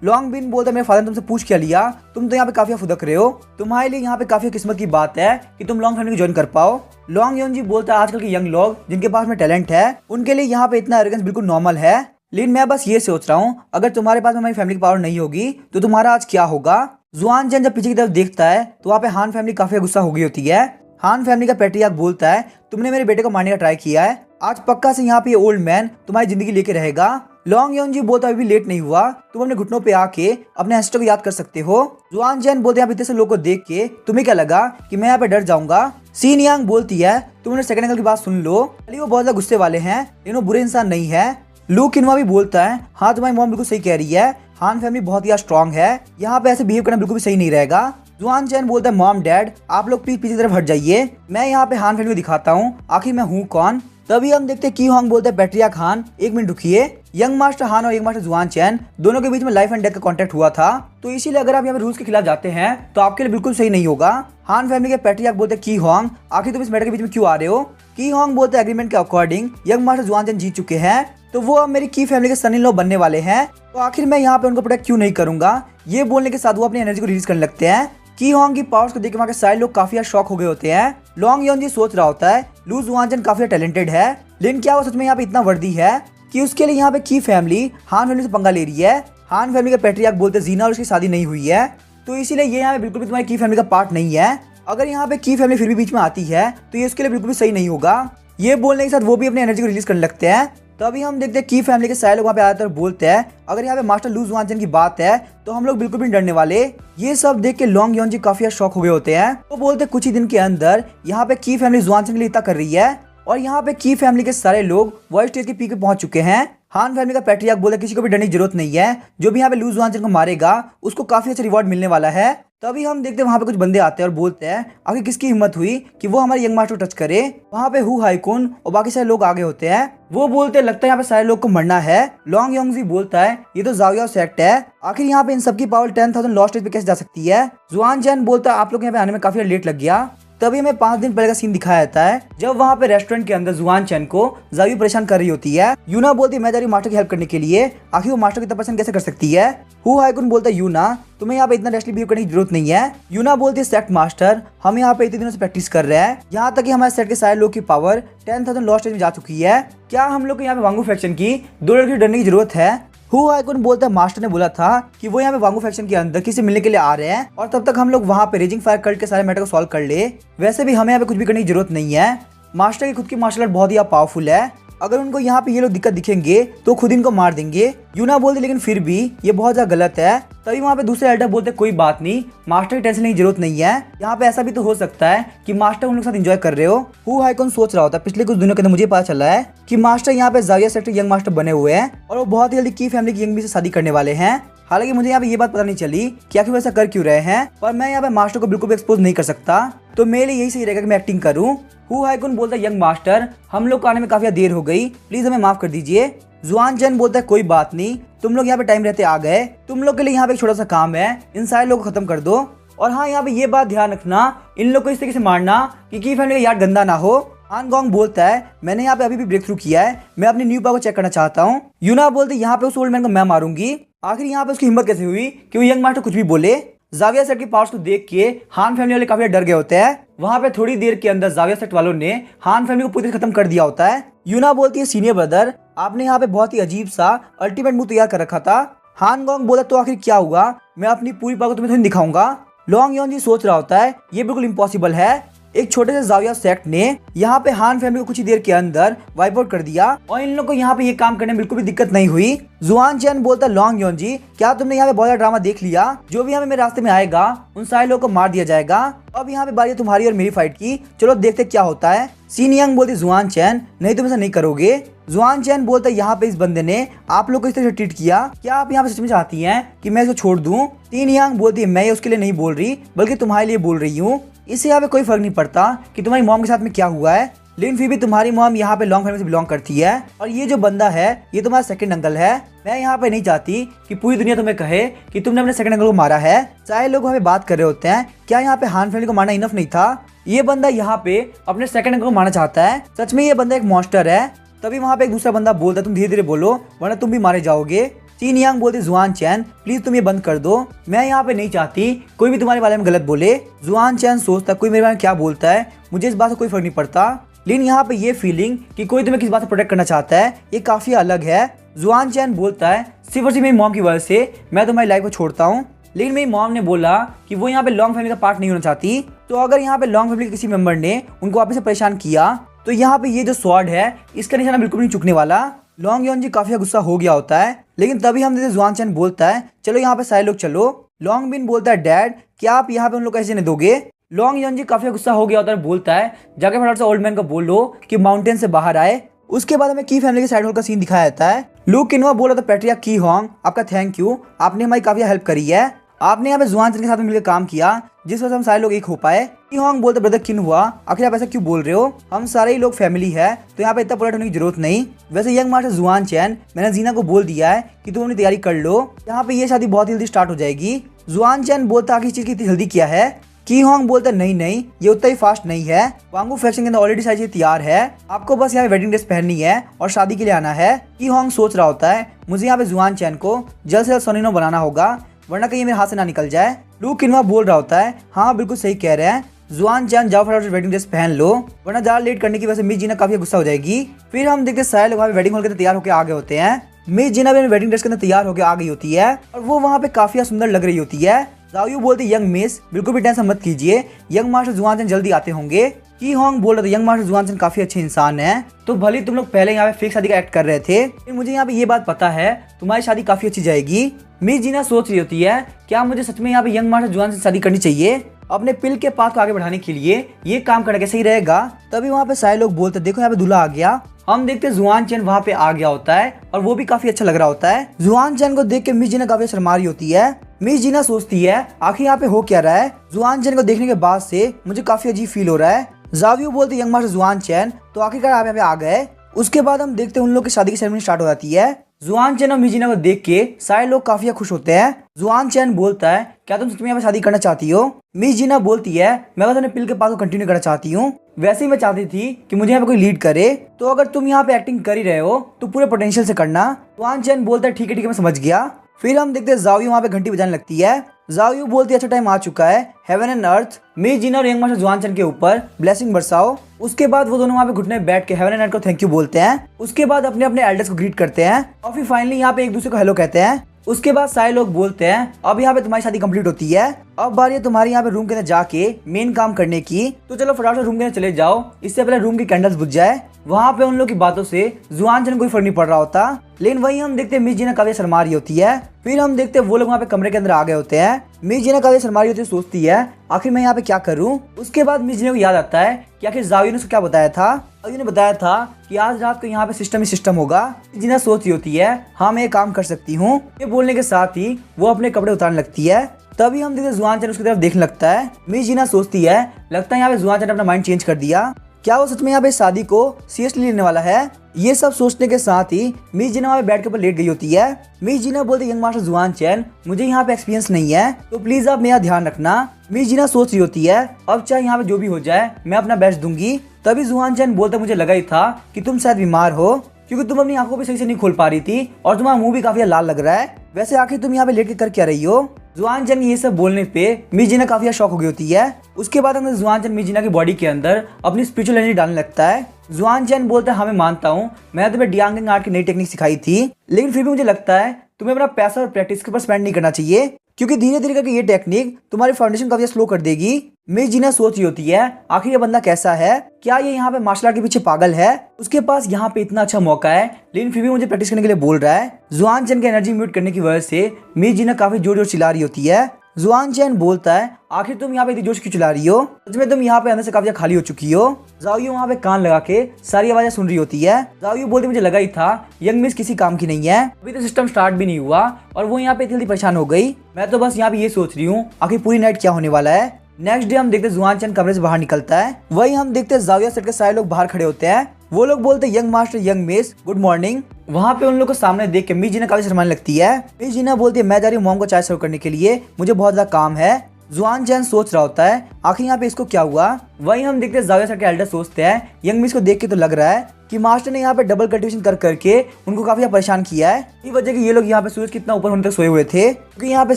लॉन्ग बिन बोलता है मेरे फादर ने तुमसे पूछ क्या लिया, तुम तो यहाँ पे काफी फुदक रहे हो, तुम्हारे लिए यहाँ पे काफी किस्मत की बात है कि तुम लॉन्ग फैमिली को ज्वाइन कर पाओ। लॉन्ग योंजी बोलता है आजकल के यंग लोग जिनके पास में टैलेंट है उनके लिए यहाँ पे इतना एरोगेंस बिल्कुल नॉर्मल है, लेकिन मैं बस ये सोच रहा हूँ अगर तुम्हारे पास में हमारी फैमिली की पावर नहीं होगी तो तुम्हारा आज क्या होगा। जुआन चैन जब पीछे की तरफ देखता है तो वहाँ पे हान फैमिली काफी गुस्सा हो गई होती है। हान फैमिली का पैट्रियार्क बोलता है तुमने मेरे बेटे को मारने का ट्राई किया है, आज पक्का से यहाँ पे ओल्ड मैन तुम्हारी जिंदगी लेके रहेगा। लॉन्ग योंजी बोलता है अभी लेट नहीं हुआ, तुम अपने घुटनों पे आके अपने एंसेस्टर को याद कर सकते हो। जुआन चैन बोलते हैं इतने से लोगों को देख के तुम्हें क्या लगा कि मैं यहाँ पे डर जाऊंगा। सीन यांग बोलती है तुमने सेकंड अंकल की बात सुन लो, अली वो बहुत ज्यादा गुस्से वाले हैं लेकिन वो बुरे इंसान नहीं है। लू किनवा भी बोलता है हाँ तुम्हारी मॉम बिल्कुल सही कह रही है, हान फैमिली बहुत ही स्ट्रॉन्ग है, यहाँ पे ऐसे बिहेव करना बिल्कुल भी सही नहीं रहेगा। जुआन चैन बोलता है मॉम डैड आप लोग प्लीज पीछे तरफ हट जाइए, मैं यहाँ पे हान फैमिली को दिखाता हूँ आखिर मैं हूँ कौन। तभी हम देखते हैं की होंग बोलता है पैट्रियार्क हान एक मिनट रुकिए, यंग मास्टर हान और यंग मास्टर जुआन चैन दोनों के बीच में लाइफ एंड डेथ का कॉन्ट्रैक्ट हुआ था, तो इसीलिए अगर आप यहाँ पे रूल्स के खिलाफ जाते हैं तो आपके लिए बिल्कुल सही नहीं होगा। हान फैमिली के पैट्रियार्क बोलते हैं की होंग आखिर तुम इस मैटर के बीच में क्यों आ रहे हो। की होंग बोलते हैं एग्रीमेंट के अकॉर्डिंग यंग मास्टर जुआन चैन जीत चुके हैं तो वो अब मेरी की फैमिली के सन इन लॉ बनने वाले हैं, तो आखिर मैं यहाँ पे उनको प्रोटेक्ट क्यों नहीं करूंगा। ये बोलने के साथ वो अपनी एनर्जी को रिलीज करने लगते हैं। की होंग की पावर्स को देख के वहाँ के सारे लोग काफी शॉक हो गए होते हैं। लॉन्ग योंजी सोच रहा होता है लू जुआन चैन काफी टैलेंटेड है, लेकिन क्या वो सच में यहाँ पे इतना वर्दी है कि उसके लिए यहाँ पे की फैमिली हान फैमिली से पंगा ले रही है। हान फैमिली के पैट्रियार्क बोलते जीना और उसकी शादी नहीं हुई है, तो इसीलिए ये यहाँ पे बिल्कुल भी तुम्हारी की फैमिली का पार्ट नहीं है। अगर यहाँ पे की फैमिली फिर भी बीच में आती है तो ये उसके लिए बिल्कुल भी सही नहीं होगा। ये बोलने के साथ वो भी अपनी एनर्जी को रिलीज करने लगते हैं। तो अभी हम देखते हैं की फैमिली के सारे लोग वहाँ पे आते और बोलते हैं अगर यहाँ पे मास्टर लू जुआन चैन की बात है तो हम लोग बिल्कुल भी डरने वाले। ये सब देख के लॉन्ग योंजी काफी शॉक हो गए होते हैं। वो बोलते कुछ ही दिन के अंदर यहाँ पे की फैमिली जुआन चैन के लिए इतना कर रही है और यहाँ पे की फैमिली के सारे लोग वॉइस स्टेज के पीक पे पहुंच चुके हैं। हान फैमिली का पैट्रियार्क बोलता है किसी को भी डरने की जरूरत नहीं है, जो भी यहाँ पे लू जुआन चैन को मारेगा उसको काफी अच्छा रिवॉर्ड मिलने वाला है। तभी हम देखते हैं वहाँ पे कुछ बंदे आते हैं और बोलते हैं आखिर किसकी हिम्मत हुई कि वो हमारे यंग मास्टर को टच करे। वहाँ पे हु हाईकुन और बाकी सारे लोग आगे होते हैं। वो बोलते हैं लगता है यहाँ पे सारे लोग को मरना है। लॉन्ग योंजी बोलता है ये तो जाओयाओ सेक्ट है, आखिर यहाँ पे इन सबकी पावर 10,000 लॉस्ट स्टेज पे कैसे जा सकती है। जुआन चैन बोलता है आप लोग यहाँ पे आने में काफी लेट लग गया। तभी हमें 5 दिन पहले का सीन दिखाया जाता है जब वहाँ पे रेस्टोरेंट के अंदर जुआन चैन को जावी परेशान कर रही होती है। यूना बोलती है मैं जा रही हूँ मास्टर की हेल्प करने के लिए, आखिर वो मास्टर की तरफ पसंद कैसे कर सकती है। हु हाईकुन बोलता है यूना तुम्हें यहाँ पे इतना रेस्टली बिहेव करने की जरूरत नहीं है। यूना बोलती है सेक्ट मास्टर हम यहाँ पे इतने दिनों से प्रैक्टिस कर रहे हैं, यहाँ तक कि हमारे सेट के सारे लोग की पावर 10,000 लॉस्ट स्टेज में जा चुकी है, क्या हम लोग को यहाँ पे वांगू फैक्शन की 2 लड़की डरने की जरूरत है। हु हाईकुन बोलता है मास्टर ने बोला था कि वो यहाँ पे वांगू फैक्शन के अंदर किसी मिलने के लिए आ रहे हैं और तब तक हम लोग वहाँ पे रेजिंग फायर कल्ट के सारे मैटर को सॉल्व कर ले, वैसे भी हमें यहाँ पे कुछ भी करने की जरूरत नहीं है। मास्टर की खुद की मार्शल आर्ट बहुत ही पावरफुल है, अगर उनको यहाँ पे ये लोग दिक्कत दिखेंगे तो खुद इनको मार देंगे। यूना बोलते लेकिन फिर भी ये बहुत ज्यादा गलत है। तभी वहाँ पे दूसरे एल्डर बोलते कोई बात नहीं मास्टर की टेंशन लेने की जरूरत नहीं है, यहाँ पे ऐसा भी तो हो सकता है कि मास्टर उन लोग के साथ एंजॉय कर रहे हो। हु हाईकुन सोच रहा होता है पिछले कुछ दिनों के अंदर मुझे पता चला है कि मास्टर यहाँ पे जाविया सेक्टर यंग मास्टर बने हुए हैं और वो बहुत ही जल्दी की फैमिली की यंग भी से शादी करने वाले हैं। हालांकि मुझे यहाँ पे ये बात पता नहीं चली कि आखिर वैसा कर क्यों रहे हैं, पर मैं यहाँ पे मास्टर को बिल्कुल भी एक्सपोज नहीं कर सकता, तो मेरे लिए यही सही रहेगा कि मैं एक्टिंग करूँ। हु हाईकुन बोलता है यंग मास्टर हम लोग को आने में काफी देर हो गई, प्लीज हमें माफ कर दीजिए। जुआन चैन बोलता है कोई बात नहीं तुम लोग यहाँ पे टाइम रहते आ गए, तुम लोग के लिए यहाँ पे एक छोटा सा काम है, इन सारे लोगों को खत्म कर दो। और हाँ यहाँ पे ये बात ध्यान रखना इन लोग को इस तरीके से मारना कि फैमिली का याद गंदा ना हो। हान गोंग बोलता है मैंने यहाँ पे अभी भी ब्रेक थ्रू किया है, मैं अपनी न्यू पावर को चेक करना चाहता हूँ। यूना बोलती यहाँ पे उस ओल्ड मैन को मैं मारूंगी, आखिर यहाँ पे उसकी हिम्मत कैसे हुई कि वो यंग मास्टर कुछ भी बोले। जाविया सेट की पावर्स को देख के हान फैमिली वाले काफी डर गए होते हैं। वहां पे थोड़ी देर के अंदर जाविया सेट वालों ने हान फैमिली को पूरी तरह खत्म कर दिया होता है। यूना बोलती है सीनियर ब्रदर, आपने यहाँ पे बहुत ही अजीब सा अल्टीमेट मूव तैयार कर रखा था। हान गोंग बोला तो आखिर क्या हुआ, मैं अपनी पूरी पावर को तुम्हें थोड़ी दिखाऊंगा। लोंग योन जी सोच रहा होता है ये बिल्कुल इम्पॉसिबल है। एक छोटे से जाविया सेक्ट ने यहाँ पे हान फैमिली को कुछ ही देर के अंदर वाइप आउट कर दिया और इन लोगों को यहाँ पे ये काम करने में बिल्कुल भी दिक्कत नहीं हुई। जुआन चैन बोलता लोंग योन जी, क्या तुमने यहाँ पे बहुत ड्रामा देख लिया, जो भी यहाँ पे मेरे रास्ते में आएगा उन सारे लोगों को मार दिया जाएगा। अब यहाँ पे बारी है तुम्हारी और मेरी फाइट की, चलो देखते क्या होता है। सीन यंग बोलती जुआन चैन, नहीं तुम ऐसा नहीं करोगे। जुआन चैन बोलता यहाँ पे इस बंदे ने आप लोग को इस तरह से ट्रीट किया, क्या आप यहाँ पे सच में चाहती हैं कि मैं इसको छोड़ दूं। सीन यंग बोलती है मैं उसके लिए नहीं बोल रही बल्कि तुम्हारे लिए बोल रही हूँ। इससे यहाँ पे कोई फर्क नहीं पड़ता कि तुम्हारी मॉम के साथ में क्या हुआ है, लेकिन फिर भी तुम्हारी मॉम यहाँ पे लॉन्ग फैमिली से बिलोंग करती है और ये जो बंदा है ये तुम्हारा सेकंड अंकल है। मैं यहाँ पे नहीं चाहती कि पूरी दुनिया तुम्हें कहे कि तुमने अपने सेकंड अंकल को मारा है। सारे लोग हमें बात कर रहे होते हैं, क्या यहाँ पे हान फैमिली को मारना इनफ नहीं था। ये बंदा यहाँ पे अपने सेकंड अंकल को मारना चाहता है। सच में ये बंदा एक मॉन्स्टर है। तभी वहाँ पे एक दूसरा बंदा बोलता है तुम धीरे धीरे बोलो वरना तुम भी मारे जाओगे। सीन यांग बोलते जुआन चैन प्लीज तुम ये बंद कर दो, मैं यहाँ पे नहीं चाहती कोई भी तुम्हारे बारे में गलत बोले। जुआन चैन सोचता कोई मेरे बारे में क्या बोलता है, मुझे इस बात से कोई फर्क नहीं पड़ता, लेकिन यहाँ पे ये फीलिंग कि कोई तुम्हें किस बात से प्रोटेक्ट करना चाहता है ये काफी अलग है। जुआन चैन बोलता है सिर्फ और सिर्फ मेरी मॉम की वजह से मैं तुम्हारी लाइफ को छोड़ता हूँ, लेकिन मेरी मॉम ने बोला कि वो यहाँ पे लॉन्ग फैमिली का पार्ट नहीं होना चाहती। तो अगर यहाँ पे लॉन्ग फैमिली के किसी मेंबर ने उनको वापस से परेशान किया तो यहाँ पे ये जो स्वॉर्ड है इसका निशाना बिल्कुल नहीं चुकने वाला। लॉन्ग योन जी काफी गुस्सा हो गया होता है, लेकिन तभी हम जुआन चैन बोलता है चलो यहाँ पे सारे लोग चलो। लॉन्ग बिन बोलता है डैड क्या आप यहाँ पे उन लोग कैसे नहीं दोगे। लॉन्ग योन जी काफी गुस्सा हो गया होता है, बोलता है जाके फटाफट से ओल्ड मैन को बोलो कि माउंटेन से बाहर आए। उसके बाद हमें की फैमिली के साइड होल का सीन दिखाया जाता है। लू किनवा बोल रहा था पेट्रिया की होंग आपका थैंक यू, आपने हमारी काफी हेल्प करी है, आपने यहाँ पे जुआन चैन के साथ में मिलकर काम किया जिस वजह से हम सारे लोग एक हो पाए। की होंग बोलते ब्रदर किन हुआ, आखिर आप ऐसा क्यों बोल रहे हो, हम सारे ही लोग फैमिली है तो यहाँ पे इतना पोलाइट होने की जरूरत नहीं। वैसे यंग मास्टर जुआन चैन मैंने जीना को बोल दिया है कि तुम अपनी तैयारी कर लो, यहाँ पे ये शादी बहुत जल्दी स्टार्ट हो जाएगी। जुआन चैन बोलता आखिर इस चीज की इतनी जल्दी क्या है। की होंग बोलता नहीं नहीं ये उतना ही फास्ट नहीं है, वांगू फैक्शन के अंदर ऑलरेडी सारी चीजें तैयार है, आपको बस यहाँ वेडिंग ड्रेस पहननी है और शादी के लिए आना है। की होंग सोच रहा होता है मुझे यहाँ पे जुआन चैन को जल्द से जल्द सोनिनो बनाना होगा वरना कहीं मेरे हाथ से ना निकल जाए। लू किनवा बोल रहा होता है हाँ बिल्कुल सही कह रहे हैं, जुआन चैन जाओ फटाफट वेडिंग ड्रेस पहन लो वरना ज्यादा लेट करने की वजह से मिस जीना काफी गुस्सा हो जाएगी। फिर हम देखते सारे लोग वहाँ पे वेडिंग हॉल के अंदर तैयार होकर आ गए होते हैं। मिस जीना भी वेडिंग ड्रेस के अंदर तैयार होकर आ गई होती है और वो वहाँ पे काफी सुंदर लग रही होती है। जाओयू बोलती यंग मिस बिल्कुल भी टेंशन मत कीजिए, यंग मास्टर जुआन चैन जल्दी आते होंगे। की होंग बोल रहा था यंग मास्टर जुआन चैन काफी अच्छे इंसान है, तो भले तुम लोग पहले यहाँ पे फेक शादी का एक्ट कर रहे थे, लेकिन मुझे यहाँ पे ये बात पता है तुम्हारी शादी काफी अच्छी जाएगी। मिस जीना सोच रही होती है क्या मुझे सच में यहाँ पे यंग मास्टर जुआन से शादी करनी चाहिए, अपने पिल के पाथ को आगे बढ़ाने के लिए ये काम करना कैसे ही रहेगा। तभी वहाँ पे सारे लोग बोलते देखो यहाँ पे दूल्हा आ गया। हम देखते जुआन चैन वहाँ पे आ गया होता है और वो भी काफी अच्छा लग रहा होता है। जुआन चैन को देख के मिस जीना काफी शर्मा रही होती है। मिस जीना सोचती है आखिर यहाँ पे हो क्या रहा है, जुआन चैन को देखने के बाद से मुझे काफी अजीब फील हो रहा है। जावियो बोलते यंग मास्टर जुआन चैन तो आखिरकार आप यहाँ पे आ गए। उसके बाद हम देखते हैं उन लोग की शादी की सेरेमनी स्टार्ट हो जाती है। जुआन चैन और मिस जीना को देख के सारे लोग काफी खुश होते हैं। जुआन चैन बोलता है क्या तुम सच में यहाँ पे शादी करना चाहती हो। मिस जीना बोलती है मैं बस अपने पिल के पास को कंटिन्यू करना चाहती हूँ, वैसे ही मैं चाहती थी कि मुझे यहाँ पे कोई लीड करे, तो अगर तुम यहाँ पे एक्टिंग कर ही रहे हो तो पूरे पोटेंशियल से करना। जुआन चैन बोलता है ठीक है मैं समझ गया। फिर हम देखते हैं जाओयू वहाँ पे घंटी बजाने लगती है। जाओयू बोलती है अच्छा टाइम आ चुका है, हेवन एंड अर्थ मिस जीना और यंग मास्टर जुआन चैन के ऊपर ब्लेसिंग बरसाओ। उसके बाद वो दोनों वहाँ पे घुटने बैठ के हेवन एंड अर्थ को थैंक यू बोलते हैं। उसके बाद अपने अपने एल्डर्स को ग्रीट करते हैं और फिर फाइनली यहाँ पे एक दूसरे को हेलो कहते हैं। उसके बाद सारे लोग बोलते हैं अब यहाँ पे तुम्हारी शादी कंप्लीट होती है, अब बारी है तुम्हारी यहाँ पे रूम के अंदर जाके मेन काम करने की, तो चलो फटाफट रूम के अंदर चले जाओ, इससे पहले रूम की कैंडल्स बुझ जाए। वहाँ पे उन लोग की बातों से जुआन चैन कोई फर्क नहीं पड़ रहा होता, लेकिन वही हम देखते हैं मिस जीना काफी शर्मा रही होती है। फिर हम देखते हैं वो लोग वहाँ पे कमरे के अंदर आ गए होते हैं। मिस जीना काफी शर्मा रही होती है, सोचती है आखिर मैं यहाँ पे क्या करूँ। उसके बाद मिस जीना को याद आता है कि आखिर जावियो ने उसको क्या बताया था। जावियो ने बताया था कि आज रात को यहाँ पे सिस्टम ही सिस्टम होगा। जीना सोच रही होती है हाँ मैं ये काम कर सकती हूँ, ये बोलने के साथ ही वो अपने कपड़े उतारने लगती है। तभी हम देखते जुआन चैन उसकी तरफ देखने लगता है। मिस जीना सोचती है लगता है यहाँ पे जुआन चैन ने अपना माइंड चेंज कर दिया, क्या वो सच में यहाँ पे शादी को सीरियसली लेने वाला है। ये सब सोचने के साथ ही मिस जीना वहाँ पे बेड के ऊपर लेट गई होती है। मिस जीना बोलती यंग मास्टर जुआन चैन मुझे यहाँ पे एक्सपीरियंस नहीं है तो प्लीज आप मेरा ध्यान रखना। मिस जीना सोच रही होती है अब चाहे यहाँ पे जो भी हो जाए मैं अपना बेस्ट दूंगी। तभी जुआन चैन बोलता मुझे लगा ही था कि तुम शायद बीमार हो, क्योंकि तुम अपनी आंखों पे सही से नहीं खोल पा रही थी और तुम्हारा मुंह भी काफी लाल लग रहा है। वैसे आखिर तुम यहाँ पे लेट के कर क्या रही हो। जुआन चैन ये सब बोलने पे मिस जीना काफी शॉक हो गई होती है। उसके बाद अंदर जुआन चैन मिस जीना की बॉडी के अंदर अपनी स्पिरिचुअल एनर्जी डालने लगता है। जुआन चैन बोलता है हाँ मैं मानता हूँ, मैंने तुम्हें डियांगिंग आर्ट की नई टेक्निक सिखाई थी, लेकिन फिर भी मुझे लगता है तुम्हें अपना पैसा और प्रैक्टिस के ऊपर स्पेंड नहीं करना चाहिए, क्योंकि धीरे धीरे करके ये टेक्निक तुम्हारी फाउंडेशन काफी स्लो कर देगी। मिस जीना सोच रही होती है आखिर ये बंदा कैसा है, क्या ये यहाँ पे मार्शल आर्ट के पीछे पागल है, उसके पास यहाँ पे इतना अच्छा मौका है लेकिन फिर भी मुझे प्रैक्टिस करने के लिए बोल रहा है। जुआन चैन की एनर्जी म्यूट करने की वजह से मिस जीना काफी जोर जोर चिल्ला रही होती है। जुआन चैन बोलता है आखिर तुम यहाँ पे इतनी जोश क्यों चिल्ला रही हो, सच में तुम यहाँ पे अंदर से काफी खाली हो चुकी हो। जाओयू वहाँ पे कान लगा के सारी आवाजें सुन रही होती है। जाओयू बोलती मुझे लगा ही था यंग मिस किसी काम की नहीं है, अभी तो सिस्टम स्टार्ट भी नहीं हुआ और वो यहाँ पे इतनी जल्दी परेशान हो गई। मैं तो बस यहाँ पे ये सोच रही हूँ आखिर पूरी नाइट क्या होने वाला है। नेक्स्ट डे हम देखते हैं जुआन चैन कमरे से बाहर निकलता है, वही हम देखते हैं जाओया सेट के सारे लोग बाहर खड़े होते हैं। वो लोग बोलते हैं young master young miss good morning. वहाँ पे उन लोग को सामने देख के मिस जीना काफी शर्माने लगती है। मिस जीना बोलती है मैं जा रही हूँ मॉम को चाय सर्व करने के लिए, मुझे बहुत ज्यादा काम है। जुआन चैन सोच रहा होता है आखिर यहाँ पे इसको क्या हुआ। वहीं हम देखते हैं जाओया सेट के एल्डर सोचते हैं यंग मिस को देख के तो लग रहा है कि मास्टर ने यहाँ पे डबल कल्टिवेशन कर करके उनको काफी परेशान किया है। इसी वजह की ये लोग यहाँ पे सूरज कितना ऊपर होने तक सोए हुए थे, क्योंकि यहाँ पे